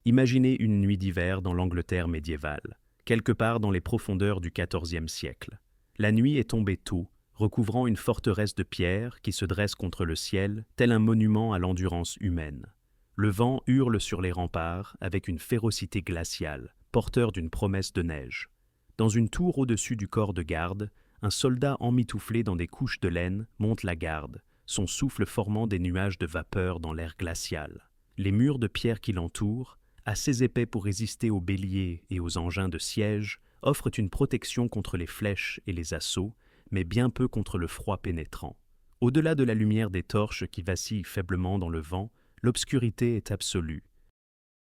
Imaginez une nuit d'hiver dans l'Angleterre médiévale, quelque part dans les profondeurs du XIVe siècle. La nuit est tombée tôt, recouvrant une forteresse de pierre qui se dresse contre le ciel, tel un monument à l'endurance humaine. Le vent hurle sur les remparts avec une férocité glaciale, porteur d'une promesse de neige. Dans une tour au-dessus du corps de garde, un soldat emmitouflé dans des couches de laine monte la garde, son souffle formant des nuages de vapeur dans l'air glacial. Les murs de pierre qui l'entourent, assez épais pour résister aux béliers et aux engins de siège, offrent une protection contre les flèches et les assauts, mais bien peu contre le froid pénétrant. Au-delà de la lumière des torches qui vacillent faiblement dans le vent, l'obscurité est absolue.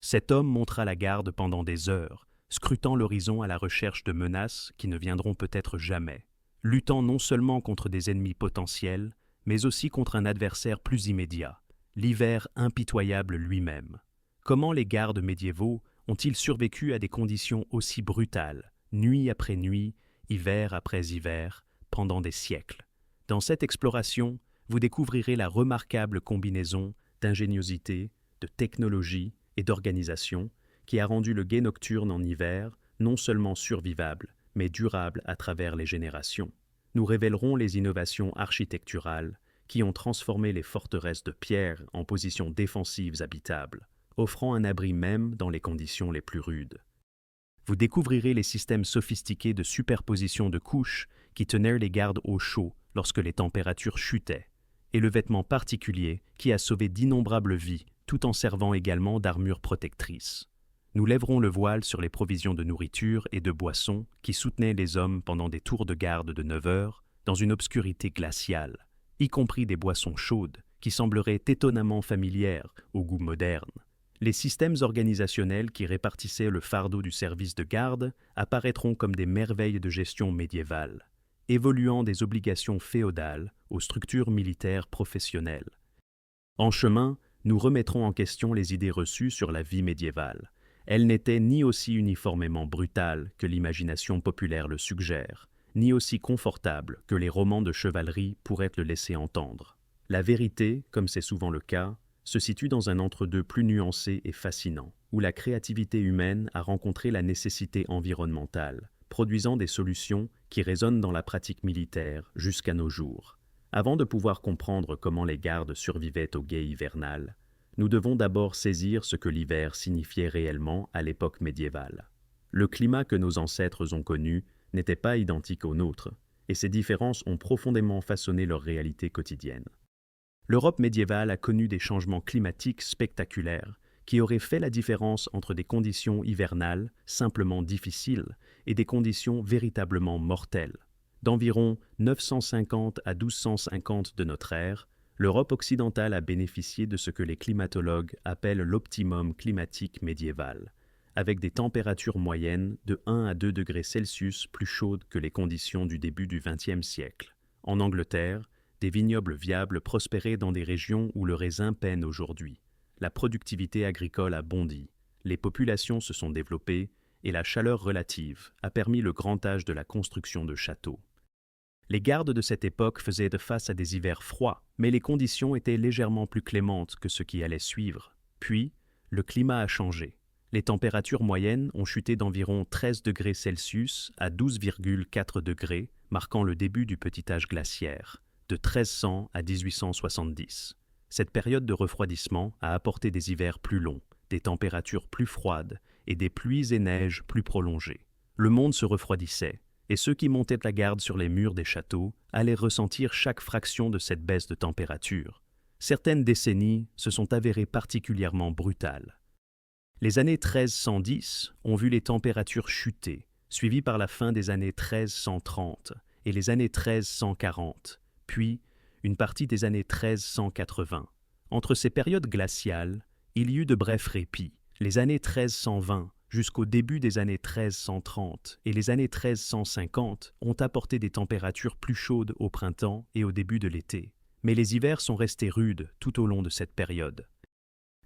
Cet homme montera la garde pendant des heures, scrutant l'horizon à la recherche de menaces qui ne viendront peut-être jamais, luttant non seulement contre des ennemis potentiels, mais aussi contre un adversaire plus immédiat, l'hiver impitoyable lui-même. Comment les gardes médiévaux ont-ils survécu à des conditions aussi brutales, nuit après nuit, hiver après hiver, pendant des siècles? Dans cette exploration, vous découvrirez la remarquable combinaison d'ingéniosité, de technologie et d'organisation qui a rendu le guet nocturne en hiver non seulement survivable, mais durable à travers les générations. Nous révélerons les innovations architecturales qui ont transformé les forteresses de pierre en positions défensives habitables, offrant un abri même dans les conditions les plus rudes. Vous découvrirez les systèmes sophistiqués de superposition de couches qui tenaient les gardes au chaud lorsque les températures chutaient, et le vêtement particulier qui a sauvé d'innombrables vies tout en servant également d'armure protectrice. Nous lèverons le voile sur les provisions de nourriture et de boissons qui soutenaient les hommes pendant des tours de garde de 9 heures dans une obscurité glaciale, y compris des boissons chaudes qui sembleraient étonnamment familières au goût moderne. Les systèmes organisationnels qui répartissaient le fardeau du service de garde apparaîtront comme des merveilles de gestion médiévale, évoluant des obligations féodales aux structures militaires professionnelles. En chemin, nous remettrons en question les idées reçues sur la vie médiévale. Elle n'était ni aussi uniformément brutale que l'imagination populaire le suggère, ni aussi confortable que les romans de chevalerie pourraient le laisser entendre. La vérité, comme c'est souvent le cas, se situe dans un entre-deux plus nuancé et fascinant, où la créativité humaine a rencontré la nécessité environnementale, produisant des solutions qui résonnent dans la pratique militaire jusqu'à nos jours. Avant de pouvoir comprendre comment les gardes survivaient au guet hivernal, nous devons d'abord saisir ce que l'hiver signifiait réellement à l'époque médiévale. Le climat que nos ancêtres ont connu n'était pas identique au nôtre, et ces différences ont profondément façonné leur réalité quotidienne. L'Europe médiévale a connu des changements climatiques spectaculaires qui auraient fait la différence entre des conditions hivernales simplement difficiles et des conditions véritablement mortelles. D'environ 950 à 1250 de notre ère, l'Europe occidentale a bénéficié de ce que les climatologues appellent l'optimum climatique médiéval, avec des températures moyennes de 1 à 2 degrés Celsius plus chaudes que les conditions du début du XXe siècle. En Angleterre, des vignobles viables prospéraient dans des régions où le raisin peine aujourd'hui. La productivité agricole a bondi, les populations se sont développées et la chaleur relative a permis le grand âge de la construction de châteaux. Les gardes de cette époque faisaient face à des hivers froids, mais les conditions étaient légèrement plus clémentes que ce qui allait suivre. Puis, le climat a changé. Les températures moyennes ont chuté d'environ 13 degrés Celsius à 12,4 degrés, marquant le début du petit âge glaciaire, de 1300 à 1870. Cette période de refroidissement a apporté des hivers plus longs, des températures plus froides et des pluies et neiges plus prolongées. Le monde se refroidissait, et ceux qui montaient la garde sur les murs des châteaux allaient ressentir chaque fraction de cette baisse de température. Certaines décennies se sont avérées particulièrement brutales. Les années 1310 ont vu les températures chuter, suivies par la fin des années 1330 et les années 1340, puis une partie des années 1380. Entre ces périodes glaciales, il y eut de brefs répits. Les années 1320 jusqu'au début des années 1330 et les années 1350 ont apporté des températures plus chaudes au printemps et au début de l'été. Mais les hivers sont restés rudes tout au long de cette période.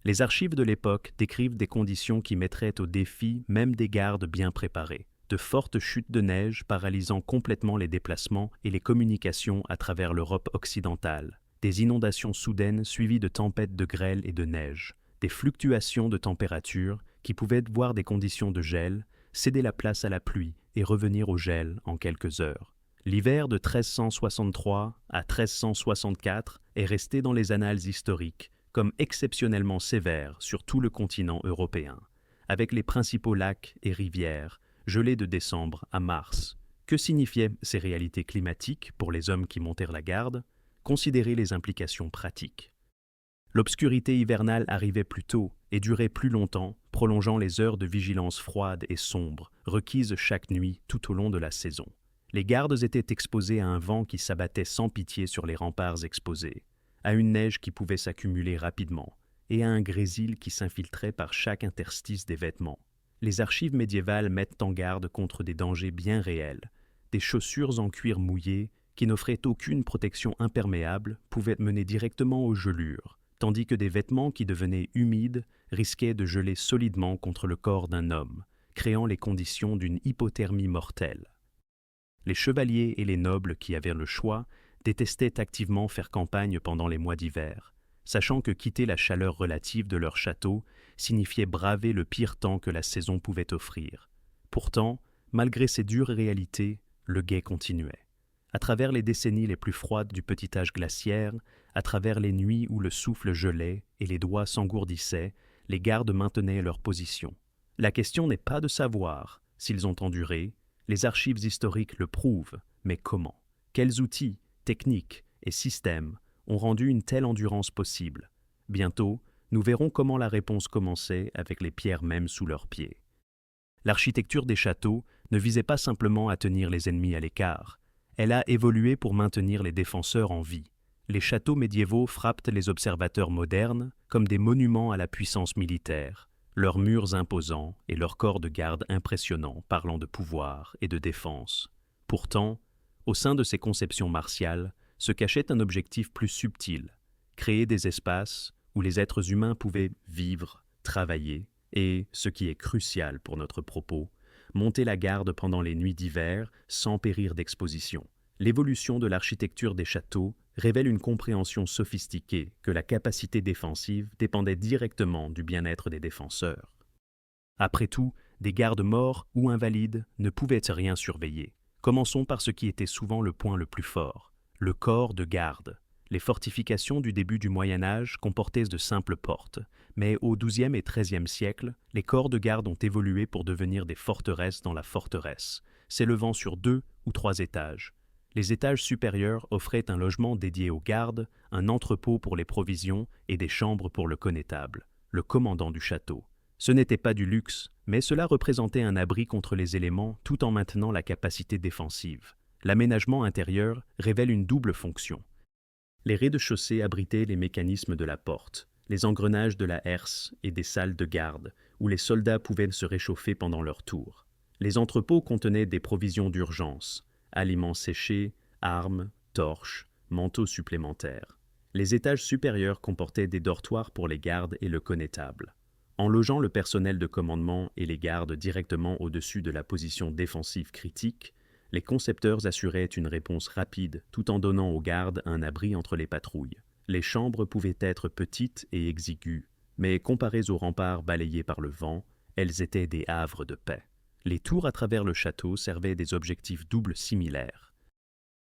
Les archives de l'époque décrivent des conditions qui mettraient au défi même des gardes bien préparés. De fortes chutes de neige paralysant complètement les déplacements et les communications à travers l'Europe occidentale, des inondations soudaines suivies de tempêtes de grêle et de neige, des fluctuations de température qui pouvaient voir des conditions de gel, céder la place à la pluie et revenir au gel en quelques heures. L'hiver de 1363 à 1364 est resté dans les annales historiques comme exceptionnellement sévère sur tout le continent européen, avec les principaux lacs et rivières gelés de décembre à mars. Que signifiaient ces réalités climatiques pour les hommes qui montèrent la garde? Considérez les implications pratiques. L'obscurité hivernale arrivait plus tôt et durait plus longtemps, prolongeant les heures de vigilance froide et sombre requises chaque nuit tout au long de la saison. Les gardes étaient exposés à un vent qui s'abattait sans pitié sur les remparts exposés, à une neige qui pouvait s'accumuler rapidement et à un grésil qui s'infiltrait par chaque interstice des vêtements. Les archives médiévales mettent en garde contre des dangers bien réels. Des chaussures en cuir mouillé qui n'offraient aucune protection imperméable pouvaient mener directement aux gelures, tandis que des vêtements qui devenaient humides risquaient de geler solidement contre le corps d'un homme, créant les conditions d'une hypothermie mortelle. Les chevaliers et les nobles qui avaient le choix détestaient activement faire campagne pendant les mois d'hiver, sachant que quitter la chaleur relative de leur château signifiait braver le pire temps que la saison pouvait offrir. Pourtant, malgré ces dures réalités, le guet continuait. À travers les décennies les plus froides du petit âge glaciaire, à travers les nuits où le souffle gelait et les doigts s'engourdissaient, les gardes maintenaient leur position. La question n'est pas de savoir s'ils ont enduré, les archives historiques le prouvent, mais comment? Quels outils, techniques et systèmes ont rendu une telle endurance possible? Bientôt, nous verrons comment la réponse commençait avec les pierres mêmes sous leurs pieds. L'architecture des châteaux ne visait pas simplement à tenir les ennemis à l'écart, elle a évolué pour maintenir les défenseurs en vie. Les châteaux médiévaux frappent les observateurs modernes comme des monuments à la puissance militaire, leurs murs imposants et leurs corps de garde impressionnants parlant de pouvoir et de défense. Pourtant, au sein de ces conceptions martiales, se cachait un objectif plus subtil, créer des espaces où les êtres humains pouvaient vivre, travailler et, ce qui est crucial pour notre propos, monter la garde pendant les nuits d'hiver sans périr d'exposition. L'évolution de l'architecture des châteaux révèle une compréhension sophistiquée que la capacité défensive dépendait directement du bien-être des défenseurs. Après tout, des gardes morts ou invalides ne pouvaient rien surveiller. Commençons par ce qui était souvent le point le plus fort, le corps de garde. Les fortifications du début du Moyen Âge comportaient de simples portes, mais au XIIe et XIIIe siècle, les corps de garde ont évolué pour devenir des forteresses dans la forteresse, s'élevant sur 2 ou 3 étages. Les étages supérieurs offraient un logement dédié aux gardes, un entrepôt pour les provisions et des chambres pour le connétable, le commandant du château. Ce n'était pas du luxe, mais cela représentait un abri contre les éléments tout en maintenant la capacité défensive. L'aménagement intérieur révèle une double fonction. Les rez-de-chaussée abritaient les mécanismes de la porte, les engrenages de la herse et des salles de garde, où les soldats pouvaient se réchauffer pendant leur tour. Les entrepôts contenaient des provisions d'urgence, aliments séchés, armes, torches, manteaux supplémentaires. Les étages supérieurs comportaient des dortoirs pour les gardes et le connétable. En logeant le personnel de commandement et les gardes directement au-dessus de la position défensive critique, les concepteurs assuraient une réponse rapide tout en donnant aux gardes un abri entre les patrouilles. Les chambres pouvaient être petites et exiguës, mais comparées aux remparts balayés par le vent, elles étaient des havres de paix. Les tours à travers le château servaient des objectifs doubles similaires.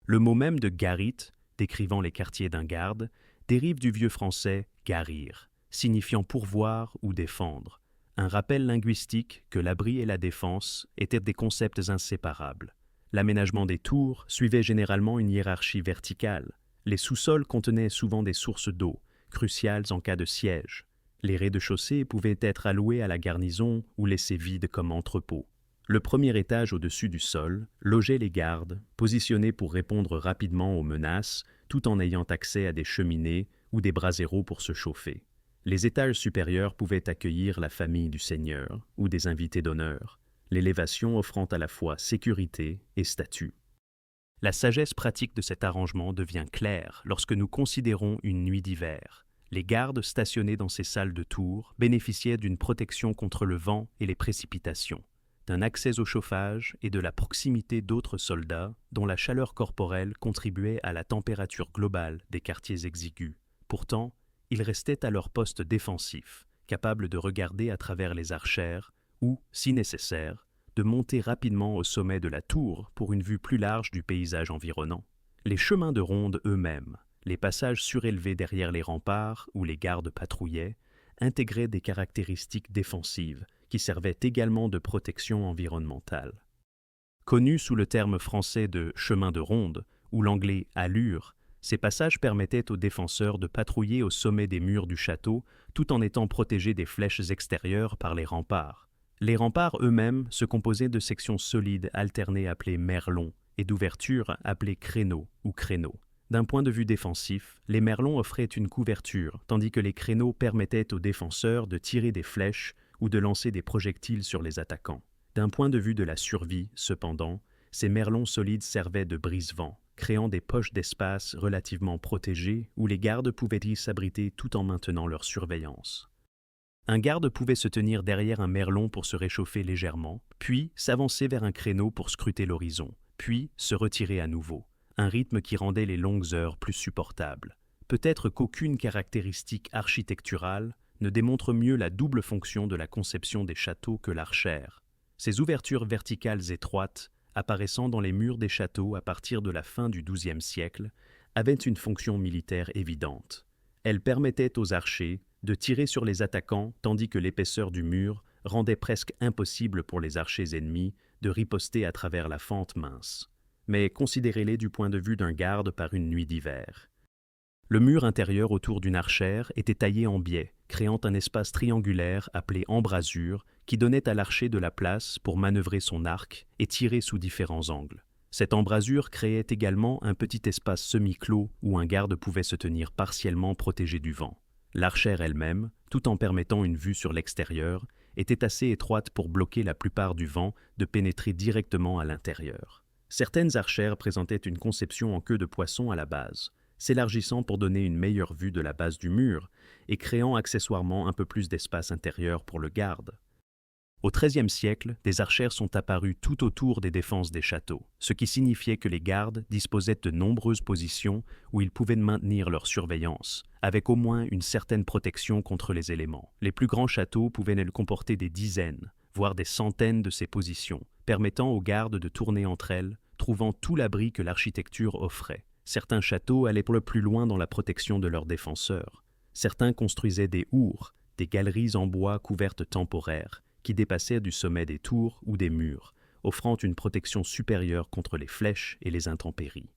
Le mot même de garite, décrivant les quartiers d'un garde, dérive du vieux français garir, signifiant pourvoir ou défendre, un rappel linguistique que l'abri et la défense étaient des concepts inséparables. L'aménagement des tours suivait généralement une hiérarchie verticale. Les sous-sols contenaient souvent des sources d'eau, cruciales en cas de siège. Les rez-de-chaussée pouvaient être alloués à la garnison ou laissés vides comme entrepôts. Le premier étage au-dessus du sol logeait les gardes, positionnés pour répondre rapidement aux menaces, tout en ayant accès à des cheminées ou des braseros pour se chauffer. Les étages supérieurs pouvaient accueillir la famille du seigneur ou des invités d'honneur, l'élévation offrant à la fois sécurité et statut. La sagesse pratique de cet arrangement devient claire lorsque nous considérons une nuit d'hiver. Les gardes stationnés dans ces salles de tour bénéficiaient d'une protection contre le vent et les précipitations, d'un accès au chauffage et de la proximité d'autres soldats dont la chaleur corporelle contribuait à la température globale des quartiers exigus. Pourtant, ils restaient à leur poste défensif, capable de regarder à travers les archères ou, si nécessaire, de monter rapidement au sommet de la tour pour une vue plus large du paysage environnant. Les chemins de ronde eux-mêmes, les passages surélevés derrière les remparts où les gardes patrouillaient, intégraient des caractéristiques défensives qui servaient également de protection environnementale. Connus sous le terme français de chemin de ronde ou l'anglais allure, ces passages permettaient aux défenseurs de patrouiller au sommet des murs du château tout en étant protégés des flèches extérieures par les remparts. Les remparts eux-mêmes se composaient de sections solides alternées appelées merlons et d'ouvertures appelées créneaux ou créneaux. D'un point de vue défensif, les merlons offraient une couverture, tandis que les créneaux permettaient aux défenseurs de tirer des flèches ou de lancer des projectiles sur les attaquants. D'un point de vue de la survie, cependant, ces merlons solides servaient de brise-vent, créant des poches d'espace relativement protégées où les gardes pouvaient y s'abriter tout en maintenant leur surveillance. Un garde pouvait se tenir derrière un merlon pour se réchauffer légèrement, puis s'avancer vers un créneau pour scruter l'horizon, puis se retirer à nouveau, un rythme qui rendait les longues heures plus supportables. Peut-être qu'aucune caractéristique architecturale ne démontre mieux la double fonction de la conception des châteaux que l'archère. Ces ouvertures verticales étroites, apparaissant dans les murs des châteaux à partir de la fin du XIIe siècle, avaient une fonction militaire évidente. Elles permettaient aux archers de tirer sur les attaquants tandis que l'épaisseur du mur rendait presque impossible pour les archers ennemis de riposter à travers la fente mince. Mais considérez-les du point de vue d'un garde par une nuit d'hiver. Le mur intérieur autour d'une archère était taillé en biais, créant un espace triangulaire appelé embrasure qui donnait à l'archer de la place pour manœuvrer son arc et tirer sous différents angles. Cette embrasure créait également un petit espace semi-clos où un garde pouvait se tenir partiellement protégé du vent. L'archère elle-même, tout en permettant une vue sur l'extérieur, était assez étroite pour bloquer la plupart du vent de pénétrer directement à l'intérieur. Certaines archères présentaient une conception en queue de poisson à la base, s'élargissant pour donner une meilleure vue de la base du mur et créant accessoirement un peu plus d'espace intérieur pour le garde. Au XIIIe siècle, des archères sont apparues tout autour des défenses des châteaux, ce qui signifiait que les gardes disposaient de nombreuses positions où ils pouvaient maintenir leur surveillance, avec au moins une certaine protection contre les éléments. Les plus grands châteaux pouvaient comporter des dizaines, voire des centaines de ces positions, permettant aux gardes de tourner entre elles, trouvant tout l'abri que l'architecture offrait. Certains châteaux allaient plus loin dans la protection de leurs défenseurs. Certains construisaient des hours, des galeries en bois couvertes temporaires, qui dépassaient du sommet des tours ou des murs, offrant une protection supérieure contre les flèches et les intempéries.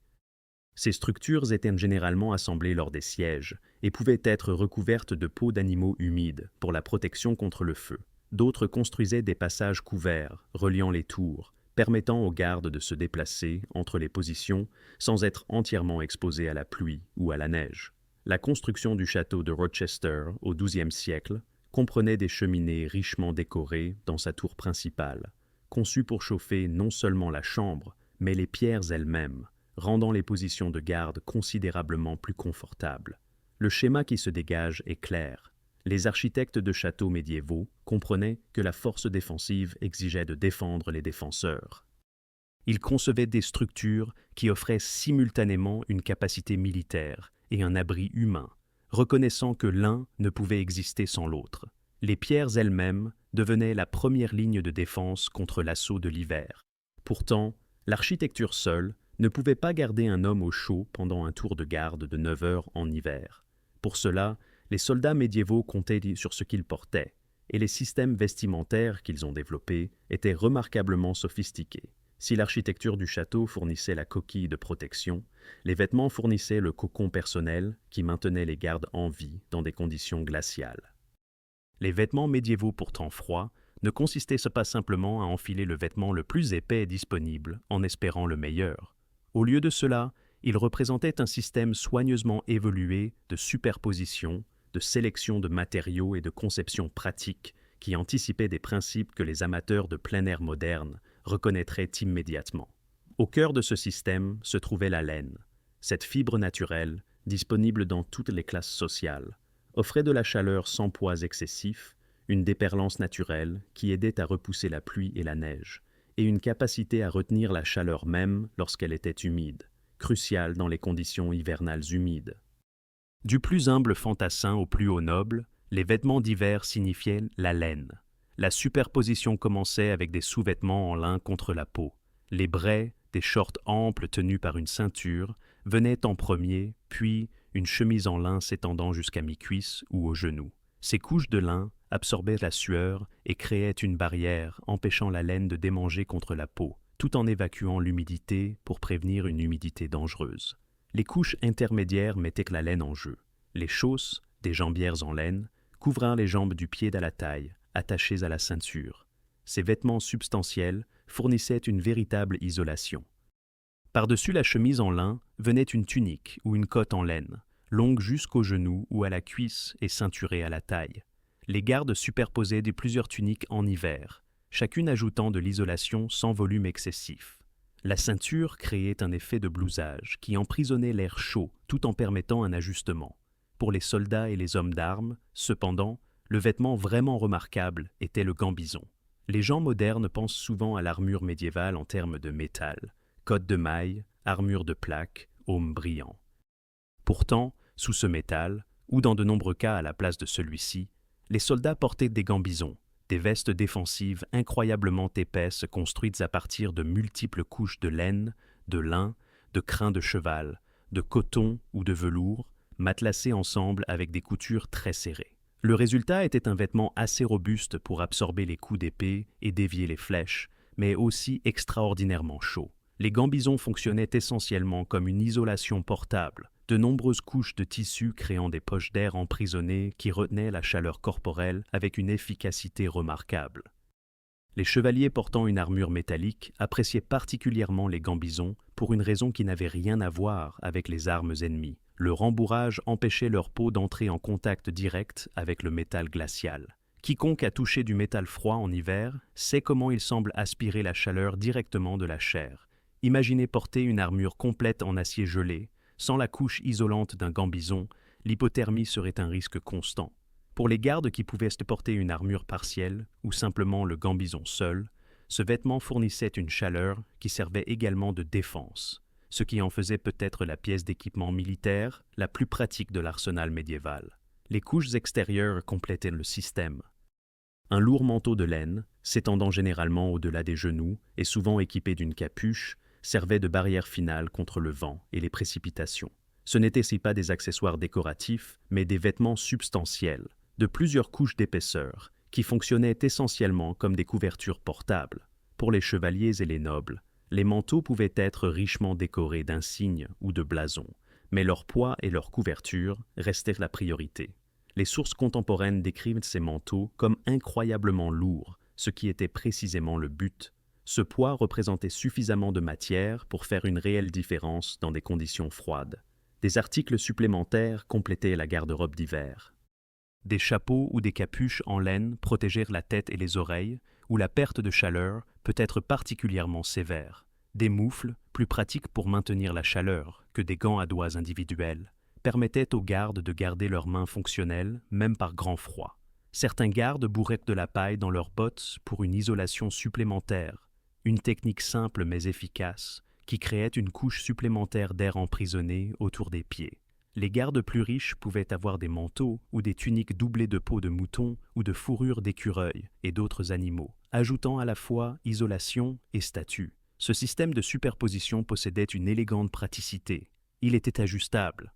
Ces structures étaient généralement assemblées lors des sièges et pouvaient être recouvertes de peaux d'animaux humides pour la protection contre le feu. D'autres construisaient des passages couverts, reliant les tours, permettant aux gardes de se déplacer entre les positions sans être entièrement exposés à la pluie ou à la neige. La construction du château de Rochester au XIIe siècle comprenait des cheminées richement décorées dans sa tour principale, conçues pour chauffer non seulement la chambre, mais les pierres elles-mêmes, rendant les positions de garde considérablement plus confortables. Le schéma qui se dégage est clair. Les architectes de châteaux médiévaux comprenaient que la force défensive exigeait de défendre les défenseurs. Ils concevaient des structures qui offraient simultanément une capacité militaire et un abri humain, reconnaissant que l'un ne pouvait exister sans l'autre. Les pierres elles-mêmes devenaient la première ligne de défense contre l'assaut de l'hiver. Pourtant, l'architecture seule ne pouvait pas garder un homme au chaud pendant un tour de garde de 9 heures en hiver. Pour cela, les soldats médiévaux comptaient sur ce qu'ils portaient, et les systèmes vestimentaires qu'ils ont développés étaient remarquablement sophistiqués. Si l'architecture du château fournissait la coquille de protection, les vêtements fournissaient le cocon personnel qui maintenait les gardes en vie dans des conditions glaciales. Les vêtements médiévaux pourtant froids ne consistaient pas simplement à enfiler le vêtement le plus épais disponible en espérant le meilleur. Au lieu de cela, ils représentaient un système soigneusement évolué de superposition, de sélection de matériaux et de conception pratique qui anticipait des principes que les amateurs de plein air modernes reconnaîtraient immédiatement. Au cœur de ce système se trouvait la laine. Cette fibre naturelle, disponible dans toutes les classes sociales, offrait de la chaleur sans poids excessif, une déperlance naturelle qui aidait à repousser la pluie et la neige, et une capacité à retenir la chaleur même lorsqu'elle était humide, cruciale dans les conditions hivernales humides. Du plus humble fantassin au plus haut noble, Les vêtements d'hiver signifiaient la laine. La superposition commençait avec des sous-vêtements en lin contre la peau. Les braies, des shorts amples tenus par une ceinture, venaient en premier, puis une chemise en lin s'étendant jusqu'à mi-cuisse ou aux genoux. Ces couches de lin absorbaient la sueur et créaient une barrière empêchant la laine de démanger contre la peau, tout en évacuant l'humidité pour prévenir une humidité dangereuse. Les couches intermédiaires mettaient la laine en jeu. Les chausses, des jambières en laine, couvraient les jambes du pied à la taille, attachées à la ceinture. Ces vêtements substantiels fournissaient une véritable isolation. Par-dessus la chemise en lin venait une tunique ou une cotte en laine, longue jusqu'aux genoux ou à la cuisse et ceinturée à la taille. Les gardes superposaient plusieurs tuniques en hiver, chacune ajoutant de l'isolation sans volume excessif. La ceinture créait un effet de blousage qui emprisonnait l'air chaud tout en permettant un ajustement. Pour les soldats et les hommes d'armes, cependant, le vêtement vraiment remarquable était le gambison. Les gens modernes pensent souvent à l'armure médiévale en termes de métal, cotte de mailles, armure de plaques, aume brillant. Pourtant, sous ce métal, ou dans de nombreux cas à la place de celui-ci, les soldats portaient des gambisons, des vestes défensives incroyablement épaisses construites à partir de multiples couches de laine, de lin, de crin de cheval, de coton ou de velours, matelassées ensemble avec des coutures très serrées. Le résultat était un vêtement assez robuste pour absorber les coups d'épée et dévier les flèches, mais aussi extraordinairement chaud. Les gambisons fonctionnaient essentiellement comme une isolation portable, de nombreuses couches de tissu créant des poches d'air emprisonnées qui retenaient la chaleur corporelle avec une efficacité remarquable. Les chevaliers portant une armure métallique appréciaient particulièrement les gambisons pour une raison qui n'avait rien à voir avec les armes ennemies. Le rembourrage empêchait leur peau d'entrer en contact direct avec le métal glacial. Quiconque a touché du métal froid en hiver sait comment il semble aspirer la chaleur directement de la chair. Imaginez porter une armure complète en acier gelé. Sans la couche isolante d'un gambison, l'hypothermie serait un risque constant. Pour les gardes qui pouvaient se porter une armure partielle ou simplement le gambison seul, ce vêtement fournissait une chaleur qui servait également de défense, ce qui en faisait peut-être la pièce d'équipement militaire la plus pratique de l'arsenal médiéval. Les couches extérieures complétaient le système. Un lourd manteau de laine, s'étendant généralement au-delà des genoux et souvent équipé d'une capuche, servait de barrière finale contre le vent et les précipitations. Ce n'étaient pas des accessoires décoratifs, mais des vêtements substantiels, de plusieurs couches d'épaisseur, qui fonctionnaient essentiellement comme des couvertures portables. Pour les chevaliers et les nobles, les manteaux pouvaient être richement décorés d'insignes ou de blasons, mais leur poids et leur couverture restaient la priorité. Les sources contemporaines décrivent ces manteaux comme incroyablement lourds, ce qui était précisément le but. Ce poids représentait suffisamment de matière pour faire une réelle différence dans des conditions froides. Des articles supplémentaires complétaient la garde-robe d'hiver. Des chapeaux ou des capuches en laine protégèrent la tête et les oreilles, où la perte de chaleur peut être particulièrement sévère. Des moufles, plus pratiques pour maintenir la chaleur que des gants à doigts individuels, permettaient aux gardes de garder leurs mains fonctionnelles, même par grand froid. Certains gardes bourraient de la paille dans leurs bottes pour une isolation supplémentaire, une technique simple mais efficace, qui créait une couche supplémentaire d'air emprisonné autour des pieds. Les gardes plus riches pouvaient avoir des manteaux ou des tuniques doublées de peau de mouton ou de fourrure d'écureuil et d'autres animaux, ajoutant à la fois isolation et statut. Ce système de superposition possédait une élégante praticité. Il était ajustable.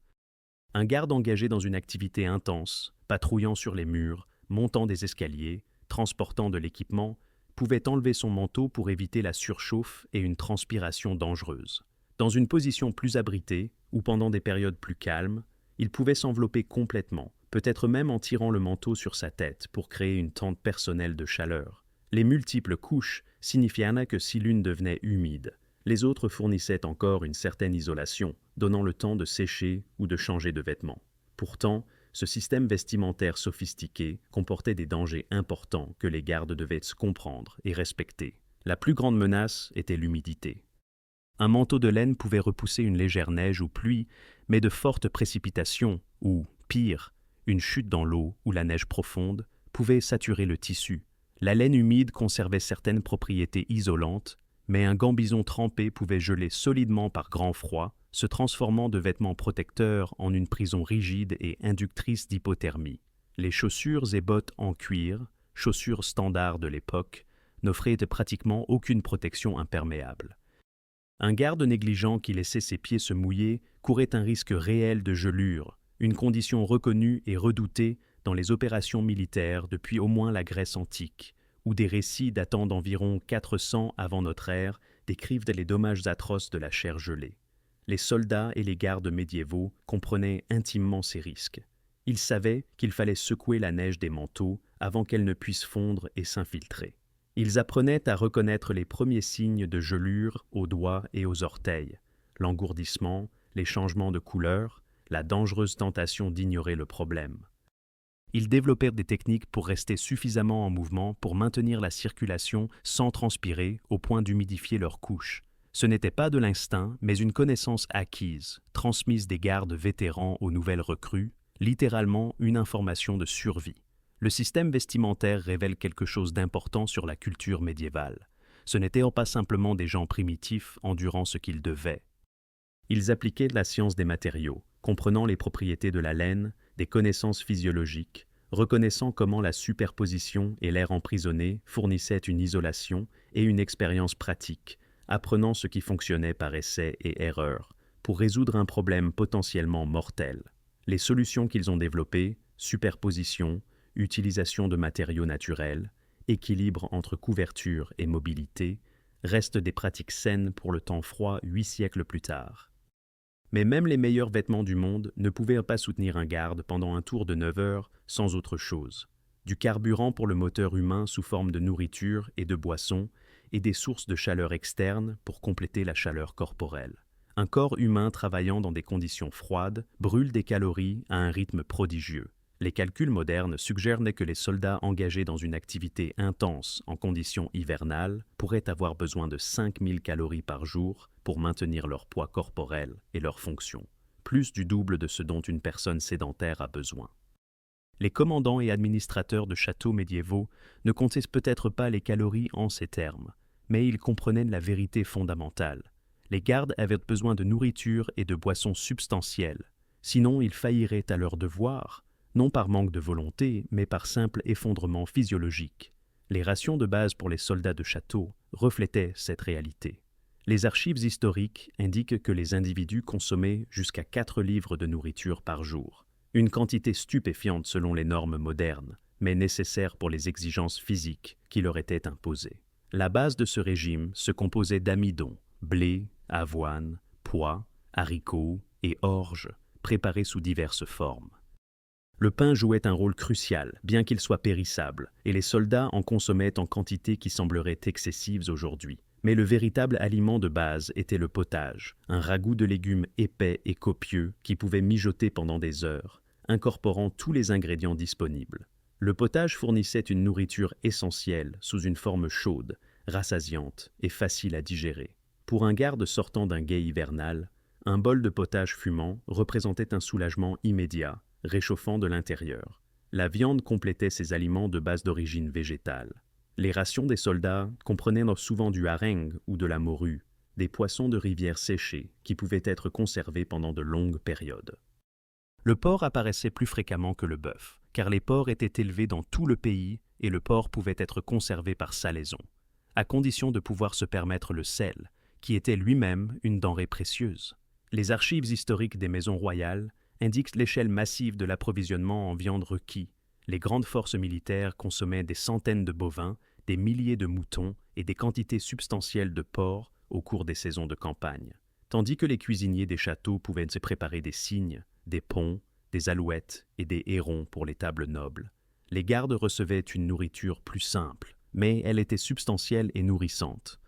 Un garde engagé dans une activité intense, patrouillant sur les murs, montant des escaliers, transportant de l'équipement, pouvait enlever son manteau pour éviter la surchauffe et une transpiration dangereuse. Dans une position plus abritée, ou pendant des périodes plus calmes, il pouvait s'envelopper complètement, peut-être même en tirant le manteau sur sa tête pour créer une tente personnelle de chaleur. Les multiples couches signifiaient que si l'une devenait humide, les autres fournissaient encore une certaine isolation, donnant le temps de sécher ou de changer de vêtements. Pourtant, ce système vestimentaire sophistiqué comportait des dangers importants que les gardes devaient comprendre et respecter. La plus grande menace était l'humidité. Un manteau de laine pouvait repousser une légère neige ou pluie, mais de fortes précipitations, ou, pire, une chute dans l'eau ou la neige profonde, pouvaient saturer le tissu. La laine humide conservait certaines propriétés isolantes, mais un gambison trempé pouvait geler solidement par grand froid, se transformant de vêtements protecteurs en une prison rigide et inductrice d'hypothermie. Les chaussures et bottes en cuir, chaussures standards de l'époque, n'offraient pratiquement aucune protection imperméable. Un garde négligent qui laissait ses pieds se mouiller courait un risque réel de gelure, une condition reconnue et redoutée dans les opérations militaires depuis au moins la Grèce antique, où des récits datant d'environ 400 avant notre ère décrivent les dommages atroces de la chair gelée. Les soldats et les gardes médiévaux comprenaient intimement ces risques. Ils savaient qu'il fallait secouer la neige des manteaux avant qu'elle ne puisse fondre et s'infiltrer. Ils apprenaient à reconnaître les premiers signes de gelure aux doigts et aux orteils, l'engourdissement, les changements de couleur, la dangereuse tentation d'ignorer le problème. Ils développèrent des techniques pour rester suffisamment en mouvement pour maintenir la circulation sans transpirer au point d'humidifier leurs couches. Ce n'était pas de l'instinct, mais une connaissance acquise, transmise des gardes vétérans aux nouvelles recrues, littéralement une information de survie. Le système vestimentaire révèle quelque chose d'important sur la culture médiévale. Ce n'étaient pas simplement des gens primitifs endurant ce qu'ils devaient. Ils appliquaient la science des matériaux, comprenant les propriétés de la laine, des connaissances physiologiques, reconnaissant comment la superposition et l'air emprisonné fournissaient une isolation et une expérience pratique, apprenant ce qui fonctionnait par essai et erreur, pour résoudre un problème potentiellement mortel. Les solutions qu'ils ont développées, superposition, utilisation de matériaux naturels, équilibre entre couverture et mobilité, restent des pratiques saines pour le temps froid 8 siècles plus tard. Mais même les meilleurs vêtements du monde ne pouvaient pas soutenir un garde pendant un tour de 9 heures sans autre chose. Du carburant pour le moteur humain sous forme de nourriture et de boissons, et des sources de chaleur externes pour compléter la chaleur corporelle. Un corps humain travaillant dans des conditions froides brûle des calories à un rythme prodigieux. Les calculs modernes suggèrent que les soldats engagés dans une activité intense en conditions hivernales pourraient avoir besoin de 5000 calories par jour pour maintenir leur poids corporel et leur fonction, plus du double de ce dont une personne sédentaire a besoin. Les commandants et administrateurs de châteaux médiévaux ne comptaient peut-être pas les calories en ces termes, mais ils comprenaient la vérité fondamentale. Les gardes avaient besoin de nourriture et de boissons substantielles, sinon ils failliraient à leur devoir, non par manque de volonté, mais par simple effondrement physiologique. Les rations de base pour les soldats de château reflétaient cette réalité. Les archives historiques indiquent que les individus consommaient jusqu'à 4 livres de nourriture par jour, une quantité stupéfiante selon les normes modernes, mais nécessaire pour les exigences physiques qui leur étaient imposées. La base de ce régime se composait d'amidon, blé, avoine, pois, haricots et orge, préparés sous diverses formes. Le pain jouait un rôle crucial, bien qu'il soit périssable, et les soldats en consommaient en quantités qui sembleraient excessives aujourd'hui. Mais le véritable aliment de base était le potage, un ragoût de légumes épais et copieux qui pouvait mijoter pendant des heures, incorporant tous les ingrédients disponibles. Le potage fournissait une nourriture essentielle sous une forme chaude, rassasiante et facile à digérer. Pour un garde sortant d'un guet hivernal, un bol de potage fumant représentait un soulagement immédiat, réchauffant de l'intérieur. La viande complétait ces aliments de base d'origine végétale. Les rations des soldats comprenaient souvent du hareng ou de la morue, des poissons de rivière séchés qui pouvaient être conservés pendant de longues périodes. Le porc apparaissait plus fréquemment que le bœuf, car les porcs étaient élevés dans tout le pays et le porc pouvait être conservé par salaison, à condition de pouvoir se permettre le sel, qui était lui-même une denrée précieuse. Les archives historiques des maisons royales indiquent l'échelle massive de l'approvisionnement en viande requis. Les grandes forces militaires consommaient des centaines de bovins, des milliers de moutons et des quantités substantielles de porc au cours des saisons de campagne, tandis que les cuisiniers des châteaux pouvaient se préparer des cygnes, des ponts, des alouettes et des hérons pour les tables nobles. Les gardes recevaient une nourriture plus simple, mais elle était substantielle et nourrissante.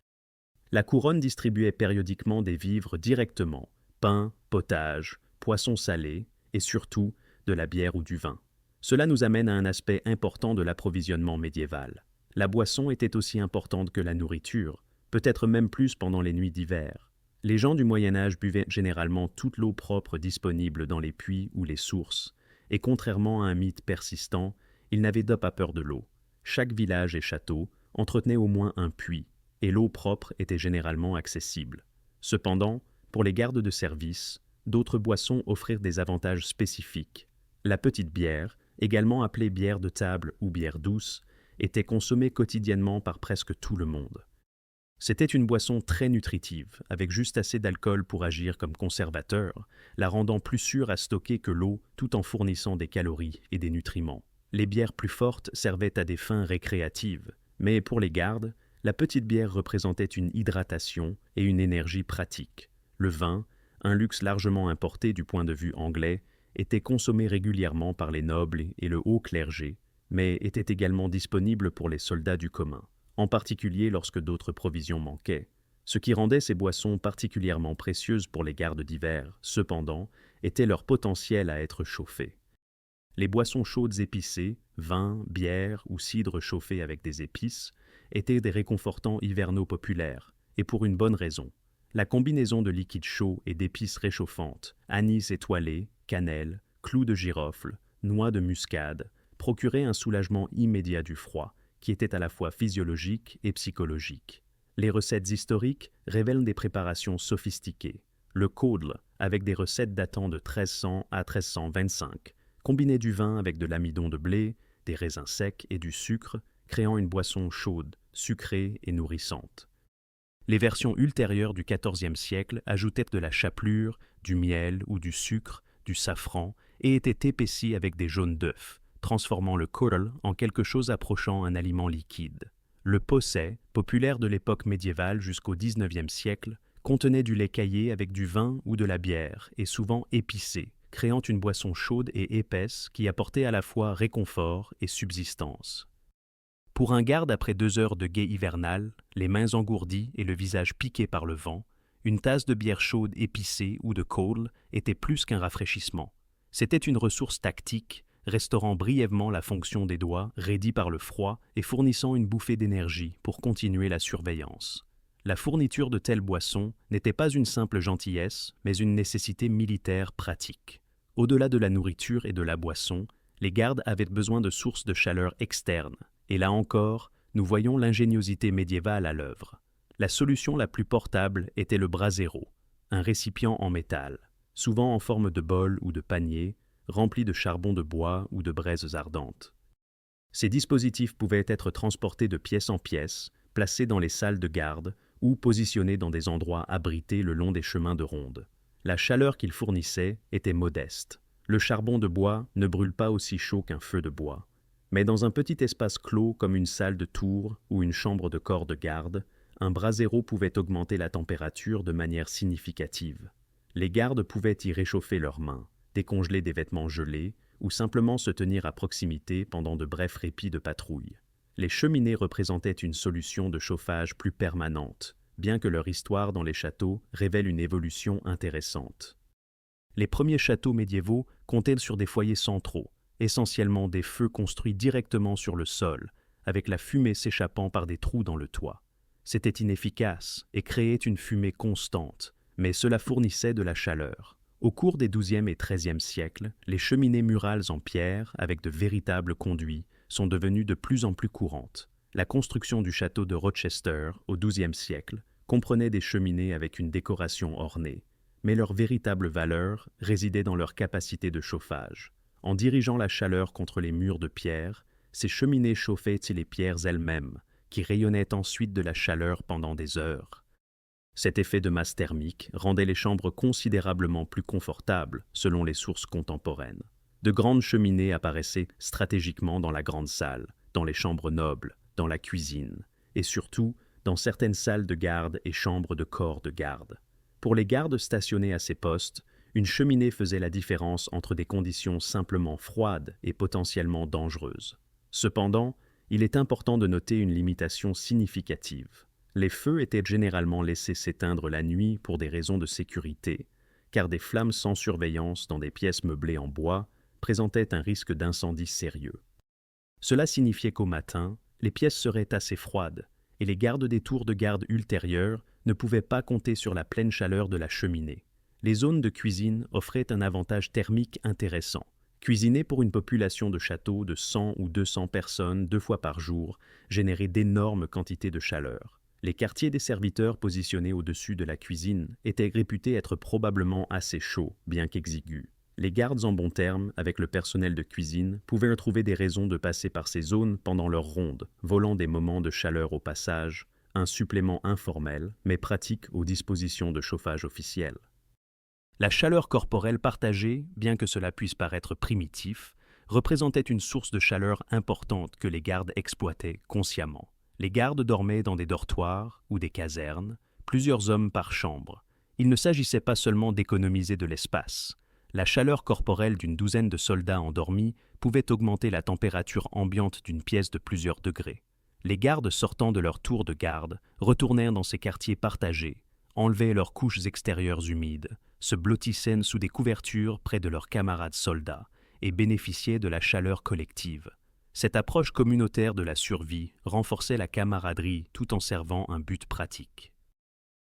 La couronne distribuait périodiquement des vivres directement, pain, potage, poissons salés et surtout de la bière ou du vin. Cela nous amène à un aspect important de l'approvisionnement médiéval. La boisson était aussi importante que la nourriture, peut-être même plus pendant les nuits d'hiver. Les gens du Moyen Âge buvaient généralement toute l'eau propre disponible dans les puits ou les sources, et contrairement à un mythe persistant, ils n'avaient pas peur de l'eau. Chaque village et château entretenait au moins un puits, et l'eau propre était généralement accessible. Cependant, pour les gardes de service, d'autres boissons offrirent des avantages spécifiques. La petite bière, également appelée bière de table ou bière douce, était consommée quotidiennement par presque tout le monde. C'était une boisson très nutritive, avec juste assez d'alcool pour agir comme conservateur, la rendant plus sûre à stocker que l'eau tout en fournissant des calories et des nutriments. Les bières plus fortes servaient à des fins récréatives, mais pour les gardes, la petite bière représentait une hydratation et une énergie pratique. Le vin, un luxe largement importé du point de vue anglais, était consommé régulièrement par les nobles et le haut clergé, mais était également disponible pour les soldats du commun, en particulier lorsque d'autres provisions manquaient. Ce qui rendait ces boissons particulièrement précieuses pour les gardes d'hiver, cependant, était leur potentiel à être chauffées. Les boissons chaudes épicées, vin, bière ou cidre chauffé avec des épices, étaient des réconfortants hivernaux populaires, et pour une bonne raison. La combinaison de liquides chauds et d'épices réchauffantes, anis étoilé, cannelle, clous de girofle, noix de muscade, procurait un soulagement immédiat du froid, qui était à la fois physiologique et psychologique. Les recettes historiques révèlent des préparations sophistiquées. Le caudle, avec des recettes datant de 1300 à 1325, combinait du vin avec de l'amidon de blé, des raisins secs et du sucre, créant une boisson chaude, sucrée et nourrissante. Les versions ultérieures du XIVe siècle ajoutaient de la chapelure, du miel ou du sucre, du safran et étaient épaissies avec des jaunes d'œufs, transformant le caudle en quelque chose approchant un aliment liquide. Le posset, populaire de l'époque médiévale jusqu'au XIXe siècle, contenait du lait caillé avec du vin ou de la bière et souvent épicé, créant une boisson chaude et épaisse qui apportait à la fois réconfort et subsistance. Pour un garde après 2 heures de guet hivernal, les mains engourdies et le visage piqué par le vent, une tasse de bière chaude épicée ou de caudle était plus qu'un rafraîchissement. C'était une ressource tactique, restaurant brièvement la fonction des doigts, raidis par le froid et fournissant une bouffée d'énergie pour continuer la surveillance. La fourniture de telles boissons n'était pas une simple gentillesse, mais une nécessité militaire pratique. Au-delà de la nourriture et de la boisson, les gardes avaient besoin de sources de chaleur externes, et là encore, nous voyons l'ingéniosité médiévale à l'œuvre. La solution la plus portable était le brasero, un récipient en métal, souvent en forme de bol ou de panier, rempli de charbon de bois ou de braises ardentes. Ces dispositifs pouvaient être transportés de pièce en pièce, placés dans les salles de garde ou positionnés dans des endroits abrités le long des chemins de ronde. La chaleur qu'ils fournissaient était modeste. Le charbon de bois ne brûle pas aussi chaud qu'un feu de bois. Mais dans un petit espace clos comme une salle de tour ou une chambre de corps de garde, un brasero pouvait augmenter la température de manière significative. Les gardes pouvaient y réchauffer leurs mains, décongeler des vêtements gelés ou simplement se tenir à proximité pendant de brefs répits de patrouille. Les cheminées représentaient une solution de chauffage plus permanente, bien que leur histoire dans les châteaux révèle une évolution intéressante. Les premiers châteaux médiévaux comptaient sur des foyers centraux, essentiellement des feux construits directement sur le sol, avec la fumée s'échappant par des trous dans le toit. C'était inefficace et créait une fumée constante, mais cela fournissait de la chaleur. Au cours des XIIe et XIIIe siècles, les cheminées murales en pierre, avec de véritables conduits, sont devenues de plus en plus courantes. La construction du château de Rochester, au XIIe siècle, comprenait des cheminées avec une décoration ornée, mais leur véritable valeur résidait dans leur capacité de chauffage. En dirigeant la chaleur contre les murs de pierre, ces cheminées chauffaient les pierres elles-mêmes, qui rayonnaient ensuite de la chaleur pendant des heures. Cet effet de masse thermique rendait les chambres considérablement plus confortables selon les sources contemporaines. De grandes cheminées apparaissaient stratégiquement dans la grande salle, dans les chambres nobles, dans la cuisine, et surtout dans certaines salles de garde et chambres de corps de garde. Pour les gardes stationnés à ces postes, une cheminée faisait la différence entre des conditions simplement froides et potentiellement dangereuses. Cependant, il est important de noter une limitation significative. Les feux étaient généralement laissés s'éteindre la nuit pour des raisons de sécurité, car des flammes sans surveillance dans des pièces meublées en bois présentaient un risque d'incendie sérieux. Cela signifiait qu'au matin, les pièces seraient assez froides, et les gardes des tours de garde ultérieures ne pouvaient pas compter sur la pleine chaleur de la cheminée. Les zones de cuisine offraient un avantage thermique intéressant. Cuisiner pour une population de châteaux de 100 ou 200 personnes 2 fois par jour générait d'énormes quantités de chaleur. Les quartiers des serviteurs positionnés au-dessus de la cuisine étaient réputés être probablement assez chauds, bien qu'exigus. Les gardes en bons termes avec le personnel de cuisine pouvaient trouver des raisons de passer par ces zones pendant leur ronde, volant des moments de chaleur au passage, un supplément informel mais pratique aux dispositions de chauffage officielles. La chaleur corporelle partagée, bien que cela puisse paraître primitif, représentait une source de chaleur importante que les gardes exploitaient consciemment. Les gardes dormaient dans des dortoirs ou des casernes, plusieurs hommes par chambre. Il ne s'agissait pas seulement d'économiser de l'espace. La chaleur corporelle d'une douzaine de soldats endormis pouvait augmenter la température ambiante d'une pièce de plusieurs degrés. Les gardes sortant de leur tour de garde retournèrent dans ces quartiers partagés, enlevaient leurs couches extérieures humides, se blottissaient sous des couvertures près de leurs camarades soldats et bénéficiaient de la chaleur collective. Cette approche communautaire de la survie renforçait la camaraderie tout en servant un but pratique.